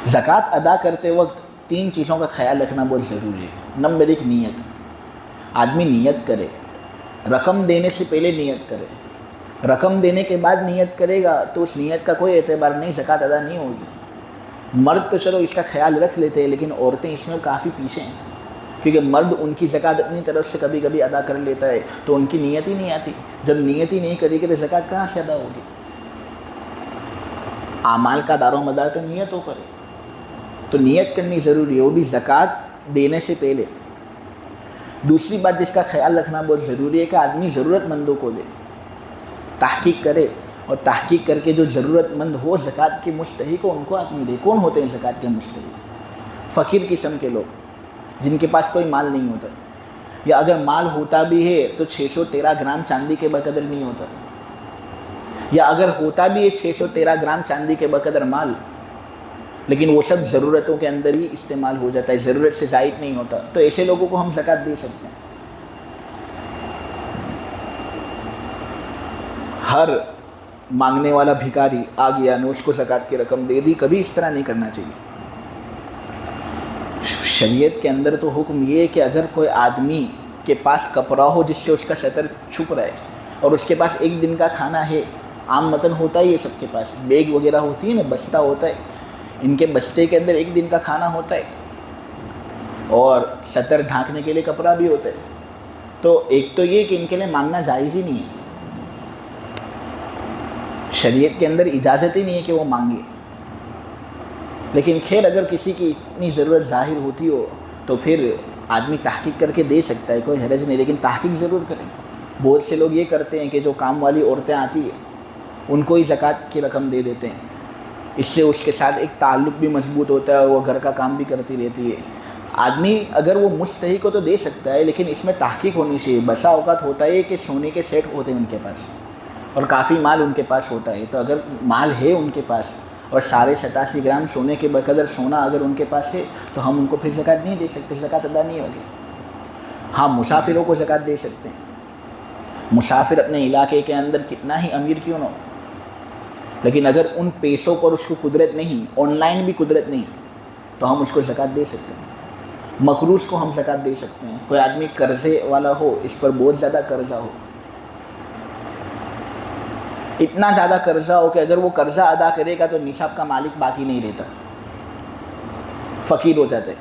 Speaker 1: زکوٰۃ ادا کرتے وقت 3 چیزوں کا خیال رکھنا بہت ضروری ہے۔ نمبر 1 نیت۔ آدمی نیت کرے، رقم دینے سے پہلے نیت کرے۔ رقم دینے کے بعد نیت کرے گا تو اس نیت کا کوئی اعتبار نہیں، زکوٰۃ ادا نہیں ہوگی۔ مرد تو چلو اس کا خیال رکھ لیتے ہیں، لیکن عورتیں اس میں کافی پیچھے ہیں، کیونکہ مرد ان کی زکوٰۃ اپنی طرف سے کبھی کبھی ادا کر لیتا ہے تو ان کی نیت ہی نہیں آتی۔ جب نیت ہی نہیں کرے گی تو زکوٰۃ کہاں سے ادا ہوگی؟ اعمال کا دار و مدار تو نیتوں پر ہے، تو نیت کرنی ضروری ہے، وہ بھی زکوٰۃ دینے سے پہلے۔ دوسری بات جس کا خیال رکھنا بہت ضروری ہے کہ آدمی ضرورت مندوں کو دے، تحقیق کرے، اور تحقیق کر کے جو ضرورت مند ہو زکوٰۃ کے مستحق ہو ان کو آدمی دے۔ کون ہوتے ہیں زکوٰۃ کے مستحق؟ فقیر قسم کے لوگ جن کے پاس کوئی مال نہیں ہوتا، یا اگر مال ہوتا بھی ہے تو 613 گرام چاندی کے بقدر نہیں ہوتا، یا اگر ہوتا بھی ہے 613 گرام چاندی کے بقدر مال، لیکن وہ سب ضرورتوں کے اندر ہی استعمال ہو جاتا ہے، ضرورت سے زائد نہیں ہوتا، تو ایسے لوگوں کو ہم زکوٰۃ دے سکتے ہیں۔ ہر مانگنے والا بھکاری آ گیا نے اس کو زکوٰۃ کی رقم دے دی، کبھی اس طرح نہیں کرنا چاہیے۔ شریعت کے اندر تو حکم یہ ہے کہ اگر کوئی آدمی کے پاس کپڑا ہو جس سے اس کا سطر چھپ رہا ہے، اور اس کے پاس ایک دن کا کھانا ہے. عام متن ہوتا ہے یہ سب کے پاس، بیگ وغیرہ ہوتی ہے نا، بستہ ہوتا ہے، ان کے بستے کے اندر ایک دن کا کھانا ہوتا ہے اور سطر ڈھانکنے کے لیے کپڑا بھی ہوتا ہے. تو ایک تو یہ کہ ان کے لیے مانگنا جائز ہی نہیں ہے، شریعت کے اندر اجازت ہی نہیں ہے کہ وہ مانگے. لیکن خیر اگر کسی کی اتنی ضرورت ظاہر ہوتی ہو تو پھر آدمی تحقیق کر کے دے سکتا ہے، کوئی حرج نہیں، لیکن تحقیق ضرور کریں. بہت سے لوگ یہ کرتے ہیں کہ جو کام والی عورتیں آتی ہیں ان کو ہی زکوٰۃ کی رقم دے دیتے ہیں، اس سے اس کے ساتھ ایک تعلق بھی مضبوط ہوتا ہے، وہ گھر کا کام بھی کرتی رہتی ہے. آدمی اگر وہ مستحق ہو تو دے سکتا ہے، لیکن اس میں تحقیق ہونی چاہیے. بسا اوقات ہوتا ہے کہ سونے کے سیٹ ہوتے ہیں ان کے پاس اور کافی مال ان کے پاس ہوتا ہے، تو اگر مال ہے ان کے پاس اور 87.5 گرام سونے کے بقدر سونا اگر ان کے پاس ہے تو ہم ان کو پھر زکوٰۃ نہیں دے سکتے، زکوٰۃ ادا نہیں ہوگی. ہاں مسافروں کو زکوٰۃ دے سکتے ہیں، مسافر اپنے علاقے کے اندر کتنا ہی امیر کیوں نہ ہو، لیکن اگر ان پیسوں پر اس کو قدرت نہیں، آن لائن بھی قدرت نہیں، تو ہم اس کو زکوٰۃ دے سکتے ہیں. مقروض کو ہم زکوٰۃ دے سکتے ہیں. کوئی آدمی قرضے والا ہو، اس پر بہت زیادہ قرضہ ہو، اتنا زیادہ قرضہ ہو کہ اگر وہ قرضہ ادا کرے گا تو نصاب کا مالک باقی نہیں رہتا، فقیر ہو جاتے،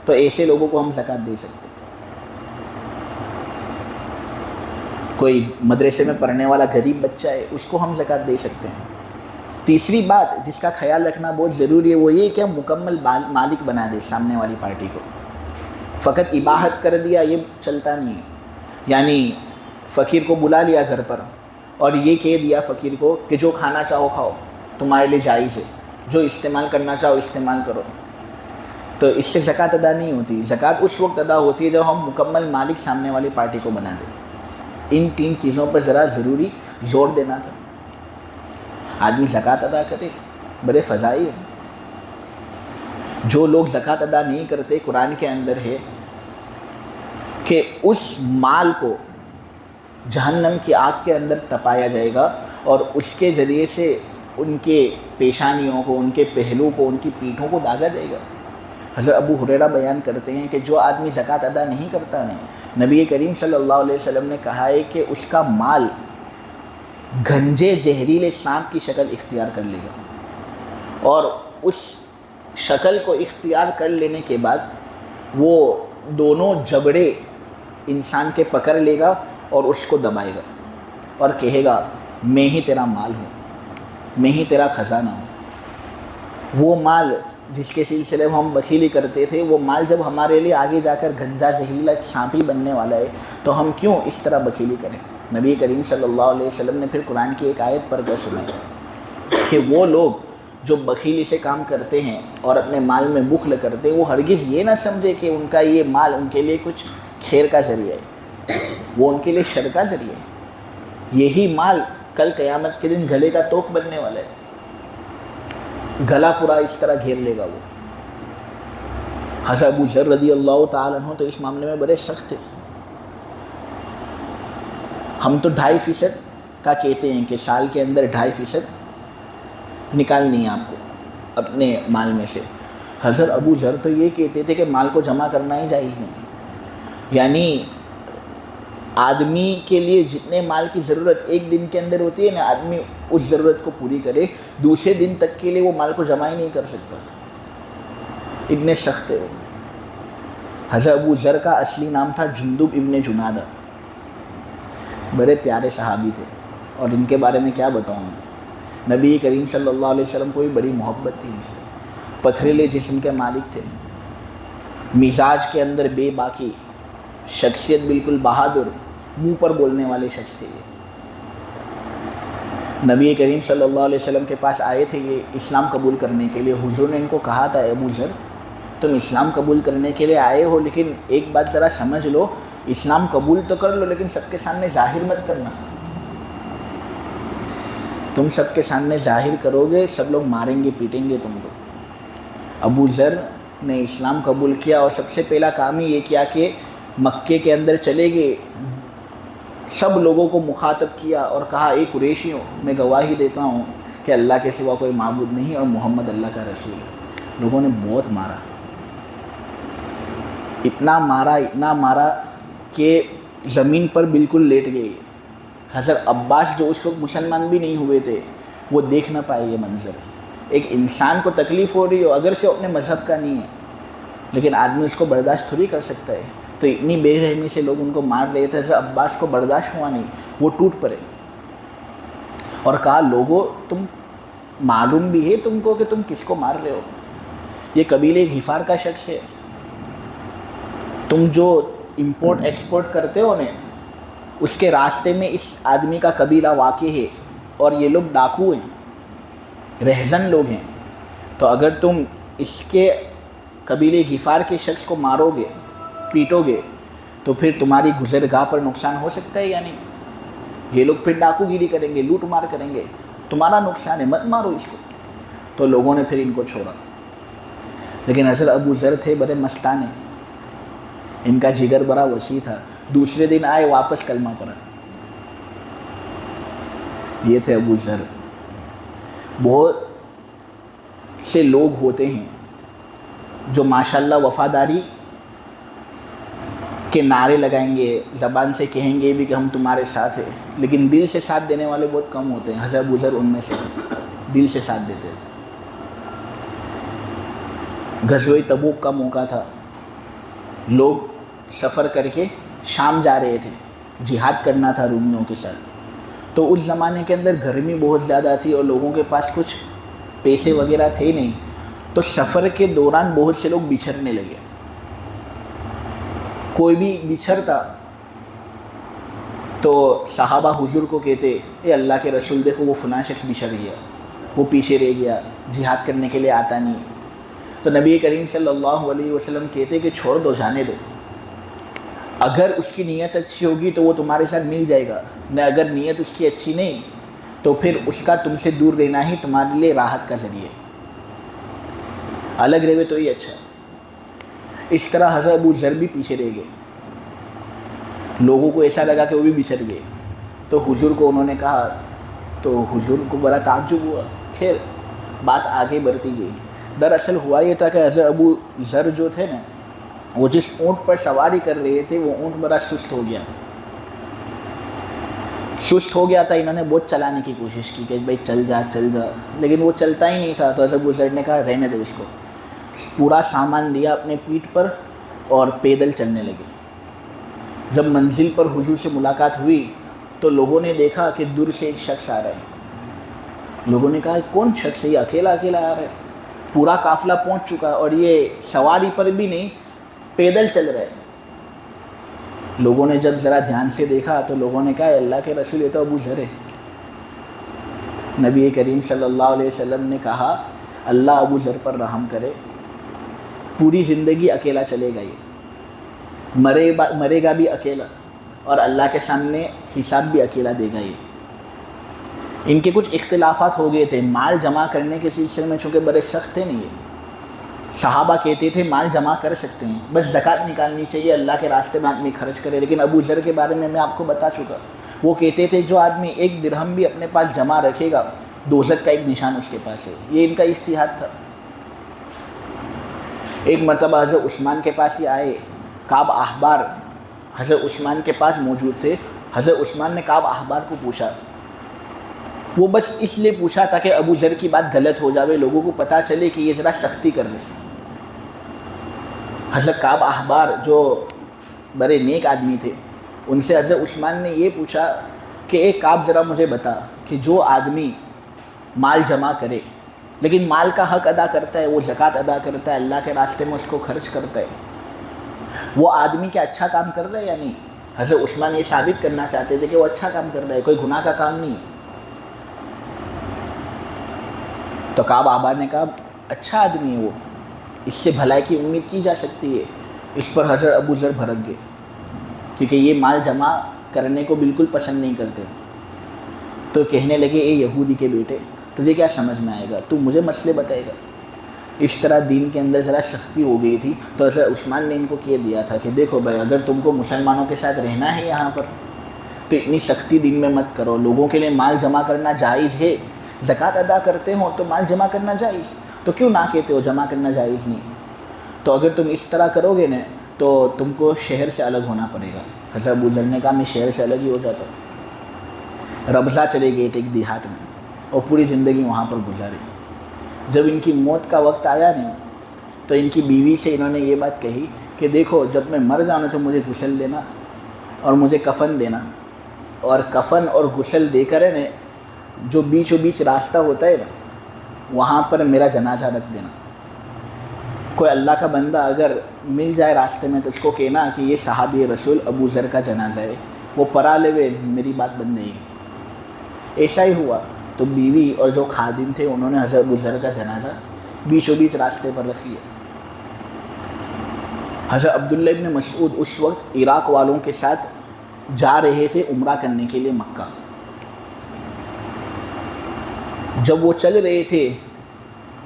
Speaker 1: تو ایسے لوگوں کو ہم زکوٰۃ دے سکتے ہیں. کوئی مدرسے میں پڑھنے والا غریب بچہ ہے، اس کو ہم زکوٰۃ دے سکتے ہیں. تیسری بات جس کا خیال رکھنا بہت ضروری ہے وہ یہ کہ ہم مکمل مالک بنا دیں سامنے والی پارٹی کو. فقط اباحت کر دیا یہ چلتا نہیں ہے. یعنی فقیر کو بلا لیا گھر پر اور یہ کہہ دیا فقیر کو کہ جو کھانا چاہو کھاؤ، تمہارے لیے جائز ہے، جو استعمال کرنا چاہو استعمال کرو، تو اس سے زکوٰۃ ادا نہیں ہوتی. زکوٰۃ اس وقت ادا ہوتی ہے جب ہم مکمل مالک سامنے والی پارٹی کو بنا دیں. ان 3 چیزوں پر ذرا ضروری زور دینا تھا. آدمی زکوٰۃ ادا کرے، بڑے فضائل ہیں. جو لوگ زکوٰۃ ادا نہیں کرتے، قرآن کے اندر ہے کہ اس مال کو جہنم کی آگ کے اندر تپایا جائے گا اور اس کے ذریعے سے ان کے پیشانیوں کو، ان کے پہلو کو، ان کی پیٹھوں کو داغا جائے گا. حضرت ابو ہریرہ بیان کرتے ہیں کہ جو آدمی زکوٰۃ ادا نہیں کرتا ہے، نبی کریم صلی اللہ علیہ وسلم نے کہا ہے کہ اس کا مال گھنجے زہریلے سانپ کی شکل اختیار کر لے گا، اور اس شکل کو اختیار کر لینے کے بعد وہ دونوں جبڑے انسان کے پکڑ لے گا اور اس کو دبائے گا اور کہے گا میں ہی تیرا مال ہوں، میں ہی تیرا خزانہ ہوں. وہ مال جس کے سلسلے میں ہم بخیلی کرتے تھے، وہ مال جب ہمارے لیے آگے جا کر گھنجا زہریلا سانپ ہی بننے والا ہے تو ہم کیوں اس طرح بخیلی کریں. نبی کریم صلی اللہ علیہ وسلم نے پھر قرآن کی ایک آیت پڑھ کر سنائی کہ وہ لوگ جو بخیلی سے کام کرتے ہیں اور اپنے مال میں بخل کرتے ہیں، وہ ہرگز یہ نہ سمجھے کہ ان کا یہ مال ان کے لیے کچھ خیر کا ذریعہ ہے، وہ ان کے لیے شر کا ذریعہ ہے. یہی مال کل قیامت کے دن گلے کا توق بننے والا ہے، گلا پورا اس طرح گھیر لے گا وہ. حضرت ابو ذر رضی اللہ تعالیٰ عنہ تو اس معاملے میں بڑے سخت تھے. ہم تو 2.5% کا کہتے ہیں کہ سال کے اندر 2.5% نکالنی ہے آپ کو اپنے مال میں سے. حضرت ابو ذر تو یہ کہتے تھے کہ مال کو جمع کرنا ہی جائز نہیں. یعنی آدمی کے لیے جتنے مال کی ضرورت ایک دن کے اندر ہوتی ہے نا، آدمی اس ضرورت کو پوری کرے، دوسرے دن تک کے لیے وہ مال کو جمع ہی نہیں کر سکتا. اتنے سخت ہے وہ. حضرت ابو ذر کا اصلی نام تھا جندب ابن جنادہ. بڑے پیارے صحابی تھے اور ان کے بارے میں کیا بتاؤں. نبی کریم صلی اللہ علیہ وسلم کو بھی بڑی محبت تھی ان سے. پتھریلے جسم کے مالک تھے، مزاج کے اندر بے باکی، شخصیت بالکل بہادر، منہ پر بولنے والے شخص تھے. یہ نبی کریم صلی اللہ علیہ وسلم کے پاس آئے تھے یہ اسلام قبول کرنے کے لیے. حضور نے ان کو کہا تھا ابو ذر تم اسلام قبول کرنے کے لیے آئے ہو، لیکن ایک بات ذرا سمجھ لو، اسلام قبول تو کر لو لیکن سب کے سامنے ظاہر مت کرنا. تم سب کے سامنے ظاہر کرو گے سب لوگ ماریں گے پیٹیں گے تم کو. ابو ذر نے اسلام قبول کیا اور سب سے پہلا کام ہی یہ کیا کہ مکے کے اندر چلے گئے، سب لوگوں کو مخاطب کیا اور کہا اے قریشیوں، میں گواہی دیتا ہوں کہ اللہ کے سوا کوئی معبود نہیں اور محمد اللہ کا رسول ہے. لوگوں نے بہت مارا، اتنا مارا کہ زمین پر بالکل لیٹ گئے. حضرت عباس جو اس وقت مسلمان بھی نہیں ہوئے تھے وہ دیکھ نہ پائے یہ منظر. ایک انسان کو تکلیف ہو رہی ہو اگر سے اپنے مذہب کا نہیں ہے لیکن آدمی اس کو برداشت تھوڑی کر سکتا ہے, تو اتنی بے رحمی سے لوگ ان کو مار رہے تھے. حضرت عباس کو برداشت ہوا نہیں, وہ ٹوٹ پڑے اور کہا لوگوں تم معلوم بھی ہے تم کو کہ تم کس کو مار رہے ہو؟ یہ قبیلے غفار کا شخص ہے. تم جو امپورٹ ایکسپورٹ کرتے ہو نا اس کے راستے میں اس آدمی کا قبیلہ واقع ہے اور یہ لوگ ڈاکو ہیں, رہزن لوگ ہیں. تو اگر تم اس کے قبیلے غفار کے شخص کو مارو گے پیٹو گے تو پھر تمہاری گزرگاہ پر نقصان ہو سکتا ہے یا نہیں؟ یہ لوگ پھر ڈاکو گیری کریں گے, لوٹ مار کریں گے, تمہارا نقصان ہے, مت مارو اس کو. تو لوگوں نے پھر ان کو چھوڑا. لیکن حضرت ابو ذر تھے بڑے مستانے, ان کا جگر بڑا وسیع تھا. دوسرے دن آئے واپس کلمہ پڑھا. یہ تھے ابو ذر. بہت سے لوگ ہوتے ہیں جو ماشاءاللہ وفاداری کے نعرے لگائیں گے, زبان سے کہیں گے بھی کہ ہم تمہارے ساتھ ہیں, لیکن دل سے ساتھ دینے والے بہت کم ہوتے ہیں. حضرت ابو ذر ان میں سے تھے, دل سے ساتھ دیتے تھے. غزوہ تبوک کا موقع تھا, لوگ سفر کر کے شام جا رہے تھے, جہاد کرنا تھا رومیوں کے ساتھ. تو اس زمانے کے اندر گرمی بہت زیادہ تھی اور لوگوں کے پاس کچھ پیسے وغیرہ تھے نہیں, تو سفر کے دوران بہت سے لوگ بچھڑنے لگے. کوئی بھی بچھڑتا تو صحابہ حضور کو کہتے اے اللہ کے رسول دیکھو وہ فلاں شخص بچھڑ گیا, وہ پیچھے رہ گیا, جہاد کرنے کے لیے آتا نہیں. تو نبی کریم صلی اللہ علیہ وسلم کہتے کہ چھوڑ دو, جانے دو, اگر اس کی نیت اچھی ہوگی تو وہ تمہارے ساتھ مل جائے گا, نہ اگر نیت اس کی اچھی نہیں تو پھر اس کا تم سے دور رہنا ہی تمہارے لیے راحت کا ذریعہ ہے, الگ رہے تو یہ اچھا. اس طرح حضرت ابو ذر بھی پیچھے رہ گئے. لوگوں کو ایسا لگا کہ وہ بھی بچھڑ گئے, تو حضور کو انہوں نے کہا, تو حضور کو بڑا تعجب ہوا. خیر بات آگے بڑھتی گئی. دراصل ہوا یہ تھا کہ حضرت ابو ذر جو تھے نا وہ جس اونٹ پر سواری کر رہے تھے وہ اونٹ بڑا سست ہو گیا تھا. انہوں نے بہت چلانے کی کوشش کی کہ بھائی چل جا, لیکن وہ چلتا ہی نہیں تھا. تو حضرت ابو ذر نے کہا رہنے دو اس کو. پورا سامان لیا اپنے پیٹھ پر اور پیدل چلنے لگے. جب منزل پر حضور سے ملاقات ہوئی تو لوگوں نے دیکھا کہ دور سے ایک شخص آ رہا ہے. لوگوں نے کہا کون شخص ہے, یہ اکیلا آ رہا ہے, پورا قافلہ پہنچ چکا اور یہ سواری پر بھی نہیں پیدل چل رہا ہے. لوگوں نے جب ذرا دھیان سے دیکھا تو لوگوں نے کہا اللہ کے رسول یہ تو ابو ذر ہے. نبی کریم صلی اللہ علیہ وسلم نے کہا اللہ ابو ذر پر رحم کرے, پوری زندگی اکیلا چلے گا, یہ مرے گا بھی اکیلا اور اللہ کے سامنے حساب بھی اکیلا دے گا. یہ ان کے کچھ اختلافات ہو گئے تھے مال جمع کرنے کے سلسلے میں, چونکہ بڑے سخت تھے نہیں. صحابہ کہتے تھے مال جمع کر سکتے ہیں, بس زکوٰۃ نکالنی چاہیے, اللہ کے راستے میں آدمی خرچ کرے. لیکن ابو ذر کے بارے میں آپ کو بتا چکا, وہ کہتے تھے جو آدمی 1 درہم بھی اپنے پاس جمع رکھے گا دوزخ کا ایک نشان اس کے پاس ہے. یہ ان کا اجتہاد تھا. ایک مرتبہ حضرت عثمان کے پاس ہی آئے, کعب احبار حضرت عثمان کے پاس موجود تھے. حضرت عثمان نے کعب احبار کو پوچھا, وہ بس اس لیے پوچھا تاکہ ابو ذر کی بات غلط ہو جاوے, لوگوں کو پتہ چلے کہ یہ ذرا سختی کر رہے. حضرت کعب احبار جو بڑے نیک آدمی تھے, ان سے حضرت عثمان نے یہ پوچھا کہ اے کعب ذرا مجھے بتا کہ جو آدمی مال جمع کرے لیکن مال کا حق ادا کرتا ہے, وہ زکوٰۃ ادا کرتا ہے, اللہ کے راستے میں اس کو خرچ کرتا ہے, وہ آدمی کیا اچھا کام کر رہا ہے یا نہیں؟ حضرت عثمان یہ ثابت کرنا چاہتے تھے کہ وہ اچھا کام کر رہا ہے, کوئی گناہ کا کام نہیں. تو کعب احبار نے کہا اچھا آدمی ہے وہ, اس سے بھلائی کی امید کی جا سکتی ہے. اس پر حضرت ابو ذر بھڑک گئے کیونکہ یہ مال جمع کرنے کو بالکل پسند نہیں کرتے تھے. تو کہنے لگے اے یہودی کے بیٹے, تجھے کیا سمجھ میں آئے گا, تو مجھے مسئلے بتائے گا. اس طرح دین کے اندر ذرا سختی ہو گئی تھی. تو حضرت عثمان نے ان کو کہہ دیا تھا کہ دیکھو بھائی, اگر تم کو مسلمانوں کے ساتھ رہنا ہے یہاں پر تو اتنی سختی دین میں مت کرو. لوگوں کے لیے مال جمع کرنا جائز ہے, زکوٰۃ ادا کرتے ہو تو مال جمع کرنا جائز, تو کیوں نہ کہتے ہو جمع کرنا جائز نہیں؟ تو اگر تم اس طرح کرو گے نا تو تم کو شہر سے الگ ہونا پڑے گا۔ حضرت ابو ذر نے کہا میں شہر سے الگ ہی ہو جاتا ہوں۔ ربضہ چلے گئے تھے ایک دیہات میں اور پوری زندگی وہاں پر گزاری۔ جب ان کی موت کا وقت آیا نہیں تو ان کی بیوی سے انہوں نے یہ بات کہی کہ دیکھو جب میں مر جاؤں تو مجھے غسل دینا اور مجھے کفن دینا، اور کفن اور غسل دے کر ہے جو بیچوں بیچ راستہ ہوتا ہے نا وہاں پر میرا جنازہ رکھ دینا۔ کوئی اللہ کا بندہ اگر مل جائے راستے میں تو اس کو کہنا کہ یہ صحابی رسول ابو ذر کا جنازہ ہے، وہ پڑھا لے ہوئے میری بات بن جائے گی۔ ایسا ہی ہوا تو بیوی اور جو خادم تھے انہوں نے حضرت ابو ذر کا جنازہ بیچوں بیچ راستے پر رکھ لیا۔ حضرت عبداللہ ابن مسعود اس وقت عراق والوں کے ساتھ جا رہے تھے عمرہ کرنے کے لیے مکہ۔ جب وہ چل رہے تھے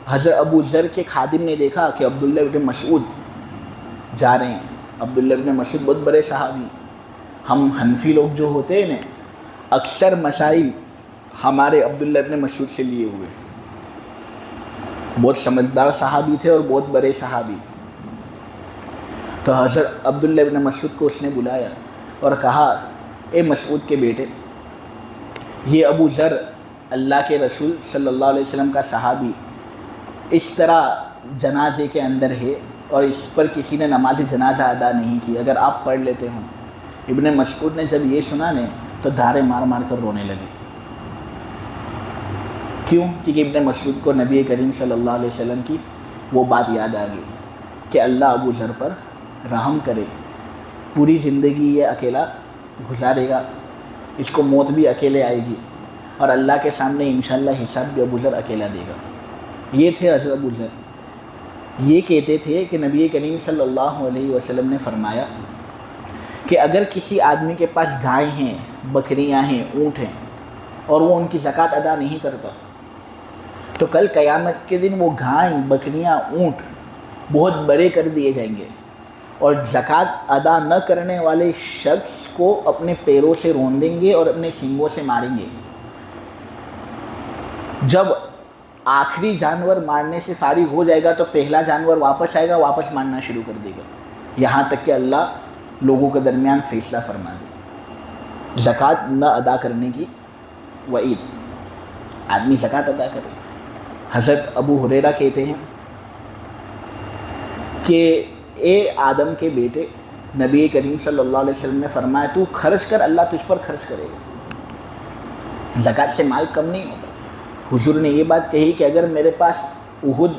Speaker 1: حضرت ابو ذر کے خادم نے دیکھا کہ عبداللہ ابن مسعود جا رہے ہیں۔ عبداللہ ابن مسعود بہت بڑے صحابی، ہم حنفی لوگ جو ہوتے ہیں نا اکثر مسائل ہمارے عبداللہ ابن مسعود سے لیے ہوئے، بہت سمجھدار صحابی تھے اور بہت بڑے صحابی۔ تو حضرت عبداللہ ابن مسعود کو اس نے بلایا اور کہا اے مسعود کے بیٹے، یہ ابو ذر اللہ کے رسول صلی اللہ علیہ وسلم کا صحابی اس طرح جنازے کے اندر ہے اور اس پر کسی نے نماز جنازہ ادا نہیں کی، اگر آپ پڑھ لیتے ہوں۔ ابن مسعود نے جب یہ سنا نے تو دھارے مار مار کر رونے لگے۔ کیوں؟ کیونکہ ابن مسعود کو نبی کریم صلی اللہ علیہ وسلم کی وہ بات یاد آ گئی کہ اللہ ابو ذر پر رحم کرے، پوری زندگی یہ اکیلا گزارے گا، اس کو موت بھی اکیلے آئے گی اور اللہ کے سامنے انشاءاللہ حساب بھی ابو ذر اکیلا دے گا۔ یہ تھے حضرت ابو ذر، یہ کہتے تھے کہ نبی کریم صلی اللہ علیہ وسلم نے فرمایا کہ اگر کسی آدمی کے پاس گائے ہیں، بکریاں ہیں، اونٹ ہیں اور وہ ان کی زکوٰۃ ادا نہیں کرتا تو کل قیامت کے دن وہ گائیں، بکریاں، اونٹ بہت بڑے کر دیے جائیں گے اور زکوٰۃ ادا نہ کرنے والے شخص کو اپنے پیروں سے رون دیں گے اور اپنے سینگوں سے ماریں گے۔ جب آخری جانور مارنے سے فارغ ہو جائے گا تو پہلا جانور واپس آئے گا، واپس مارنا شروع کر دے گا، یہاں تک کہ اللہ لوگوں کے درمیان فیصلہ فرما دے۔ زکوٰۃ نہ ادا کرنے کی وعید، آدمی زکوٰۃ ادا کرے۔ حضرت ابو ہریرہ کہتے ہیں کہ اے آدم کے بیٹے، نبی کریم صلی اللہ علیہ وسلم نے فرمایا تو خرچ کر، اللہ تجھ پر خرچ کرے گا، زکوٰۃ سے مال کم نہیں ہوتا۔ حضور نے یہ بات کہی کہ اگر میرے پاس احد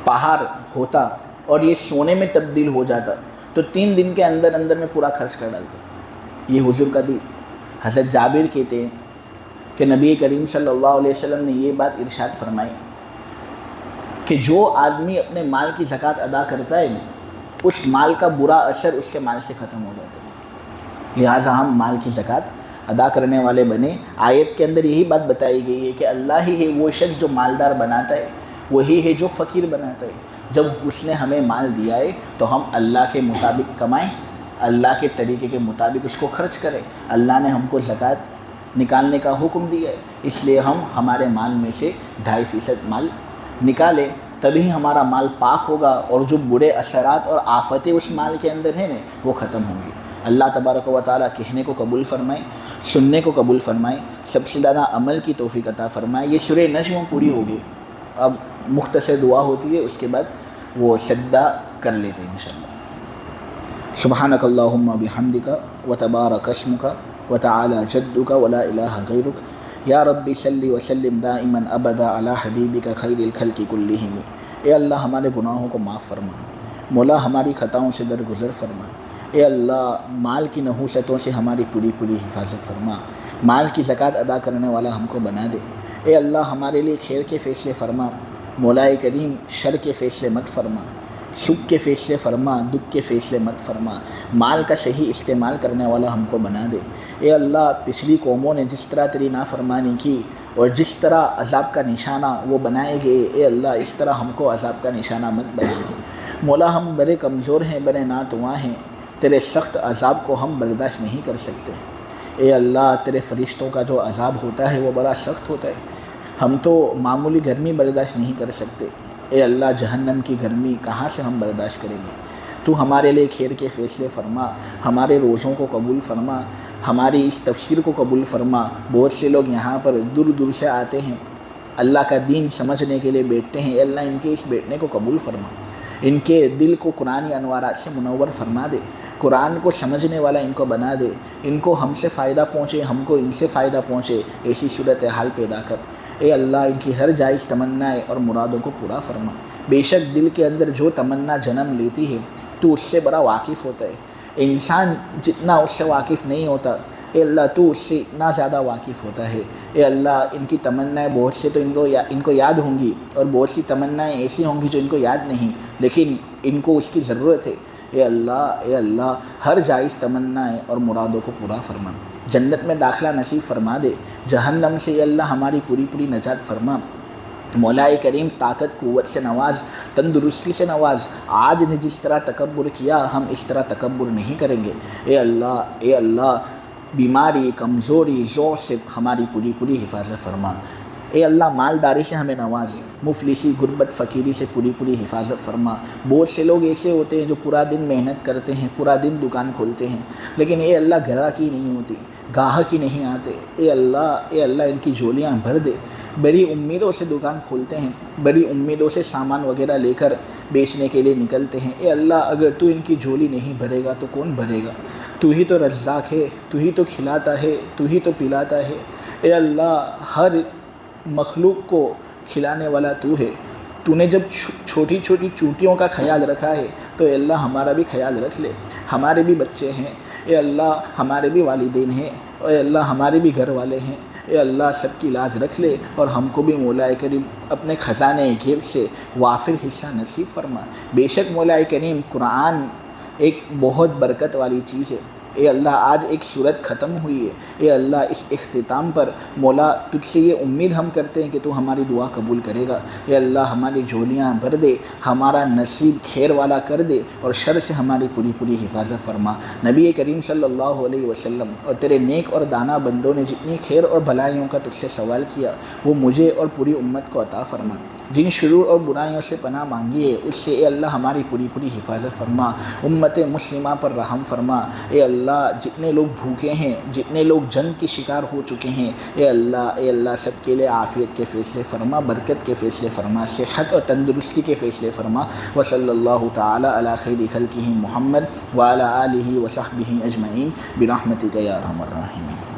Speaker 1: پہاڑ ہوتا اور یہ سونے میں تبدیل ہو جاتا تو 3 دن کے اندر اندر میں پورا خرچ کر ڈالتا۔ یہ حضور کا دل۔ حضرت جابر کہتے ہیں کہ نبی کریم صلی اللہ علیہ وسلم نے یہ بات ارشاد فرمائی کہ جو آدمی اپنے مال کی زکوٰۃ ادا کرتا ہے نا اس مال کا برا اثر اس کے مال سے ختم ہو جاتا ہے، لہٰذا ہم مال کی زکوٰۃ ادا کرنے والے بنے۔ آیت کے اندر یہی بات بتائی گئی ہے کہ اللہ ہی ہے وہ شخص جو مالدار بناتا ہے، وہی ہے جو فقیر بناتا ہے۔ جب اس نے ہمیں مال دیا ہے تو ہم اللہ کے مطابق کمائیں، اللہ کے طریقے کے مطابق اس کو خرچ کریں۔ اللہ نے ہم کو زکوٰۃ نکالنے کا حکم دیا ہے، اس لیے ہم ہمارے مال میں سے 2.5% مال نکالیں، تبھی ہمارا مال پاک ہوگا اور جو برے اثرات اور آفتیں اس مال کے اندر ہیں نا وہ ختم ہوں گی۔ اللہ تبارک و تعالیٰ کہنے کو قبول فرمائے، سننے کو قبول فرمائے، سب سے زیادہ عمل کی توفیق عطا فرمائے۔ یہ سورہ نجم پوری ہوگی، اب مختصر دعا ہوتی ہے، اس کے بعد وہ سجدہ کر لیتے ہیں انشاءاللہ۔ سبحانک اللہم بحمدک وتبارک اسمک وتعالی جدک ولا الہ غیرک یا رب صلی وسلم دائما ابدا علی حبیبک خیر الخلق کلہم۔ اے اللہ ہمارے گناہوں کو معاف فرما، مولا ہماری خطاؤں سے درگزر فرما۔ اے اللہ مال کی نحوستوں سے ہماری پوری حفاظت فرما، مال کی زکوٰۃ ادا کرنے والا ہم کو بنا دے۔ اے اللہ ہمارے لیے خیر کے فیصلے فرما، مولا کریم شر کے فیصلے مت فرما، سکھ کے فیصلے فرما، دکھ کے فیصلے مت فرما، مال کا صحیح استعمال کرنے والا ہم کو بنا دے۔ اے اللہ پچھلی قوموں نے جس طرح تیری نافرمانی کی اور جس طرح عذاب کا نشانہ وہ بنائے گئے، اے اللہ اس طرح ہم کو عذاب کا نشانہ مت بنا دے۔ مولا ہم بڑے کمزور ہیں، بڑے ناتواں ہیں، تیرے سخت عذاب کو ہم برداشت نہیں کر سکتے۔ اے اللہ تیرے فرشتوں کا جو عذاب ہوتا ہے وہ بڑا سخت ہوتا ہے، ہم تو معمولی گرمی برداشت نہیں کر سکتے۔ اے اللہ جہنم کی گرمی کہاں سے ہم برداشت کریں گے؟ تو ہمارے لیے خیر کے فیصلے فرما، ہمارے روزوں کو قبول فرما، ہماری اس تفسیر کو قبول فرما۔ بہت سے لوگ یہاں پر دور دور سے آتے ہیں، اللہ کا دین سمجھنے کے لیے بیٹھتے ہیں، اے اللہ ان کے اس بیٹھنے کو قبول فرما، ان کے دل کو قرآنی انوارات سے منور فرما دے، قرآن کو سمجھنے والا ان کو بنا دے، ان کو ہم سے فائدہ پہنچے، ہم کو ان سے فائدہ پہنچے، ایسی صورتحال پیدا کر۔ اے اللہ ان کی ہر جائز تمنائیں اور مرادوں کو پورا فرما۔ بے شک دل کے اندر جو تمنا جنم لیتی ہے تو اس سے بڑا واقف ہوتا ہے، انسان جتنا اس سے واقف نہیں ہوتا، اے اللہ تو اس سے اتنا زیادہ واقف ہوتا ہے۔ اے اللہ ان کی تمنائیں بہت سے تو ان کو یاد ہوں گی، اور بہت سی تمنائیں ایسی ہوں گی جو ان کو یاد نہیں، لیکن ان کو اس کی ضرورت ہے۔ اے اللہ ہر جائز تمنائیں اور مرادوں کو پورا فرما، جنت میں داخلہ نصیب فرما دے، جہنم سے اے اللہ ہماری پوری نجات فرما۔ مولا کریم طاقت قوت سے نواز، تندرستی سے نواز، آج نے جس طرح تکبر کیا ہم اس طرح تکبر نہیں کریں گے۔ اے اللہ بیماری، کمزوری، ضعف سے ہماری پوری حفاظت فرما۔ اے اللہ مالداری سے ہمیں نواز، مفلسی، غربت، فقیری سے پوری حفاظت فرما۔ بہت سے لوگ ایسے ہوتے ہیں جو پورا دن محنت کرتے ہیں، پورا دن دکان کھولتے ہیں، لیکن اے اللہ گراہکی نہیں ہوتی، گاہک ہی نہیں آتے۔ اے اللہ ان کی جھولیاں بھر دے، بڑی امیدوں سے دکان کھولتے ہیں، بڑی امیدوں سے سامان وغیرہ لے کر بیچنے کے لیے نکلتے ہیں۔ اے اللہ اگر تو ان کی جھولی نہیں بھرے گا تو کون بھرے گا؟ تو ہی تو رزاق ہے، تو ہی تو کھلاتا ہے، تو ہی تو پلاتا ہے۔ اے اللہ ہر مخلوق کو کھلانے والا تو ہے، تو نے جب چھوٹی چونٹیوں کا خیال رکھا ہے تو اے اللہ ہمارا بھی خیال رکھ لے، ہمارے بھی بچے ہیں، اے اللہ ہمارے بھی والدین ہیں، اے اللہ ہمارے بھی گھر والے ہیں، اے اللہ سب کی لاج رکھ لے، اور ہم کو بھی مولا کریم اپنے خزانے غیب سے وافر حصہ نصیب فرما۔ بے شک مولا کریم قرآن ایک بہت برکت والی چیز ہے، اے اللہ آج ایک صورت ختم ہوئی ہے، اے اللہ اس اختتام پر مولا تجھ سے یہ امید ہم کرتے ہیں کہ تو ہماری دعا قبول کرے گا۔ اے اللہ ہماری جھولیاں بھر دے، ہمارا نصیب خیر والا کر دے، اور شر سے ہماری پوری حفاظت فرما۔ نبی کریم صلی اللہ علیہ وسلم اور تیرے نیک اور دانا بندوں نے جتنی خیر اور بھلائیوں کا تجھ سے سوال کیا وہ مجھے اور پوری امت کو عطا فرما۔ جن شرور اور برائیوں سے پناہ مانگی ہے اس سے اے اللہ ہماری پوری حفاظت فرما، امت مسلمہ پر رحم فرما۔ اے اللہ جتنے لوگ بھوکے ہیں، جتنے لوگ جنگ کے شکار ہو چکے ہیں، اے اللہ سب کے لیے عافیت کے فیصلے فرما، برکت کے فیصلے فرما، صحت اور تندرستی کے فیصلے فرما۔ وصلی اللہ تعالی علی خیر خلقہ محمد وعلی آلہ وصحبہ اجمعین برحمتک یا ارحم الراحمین۔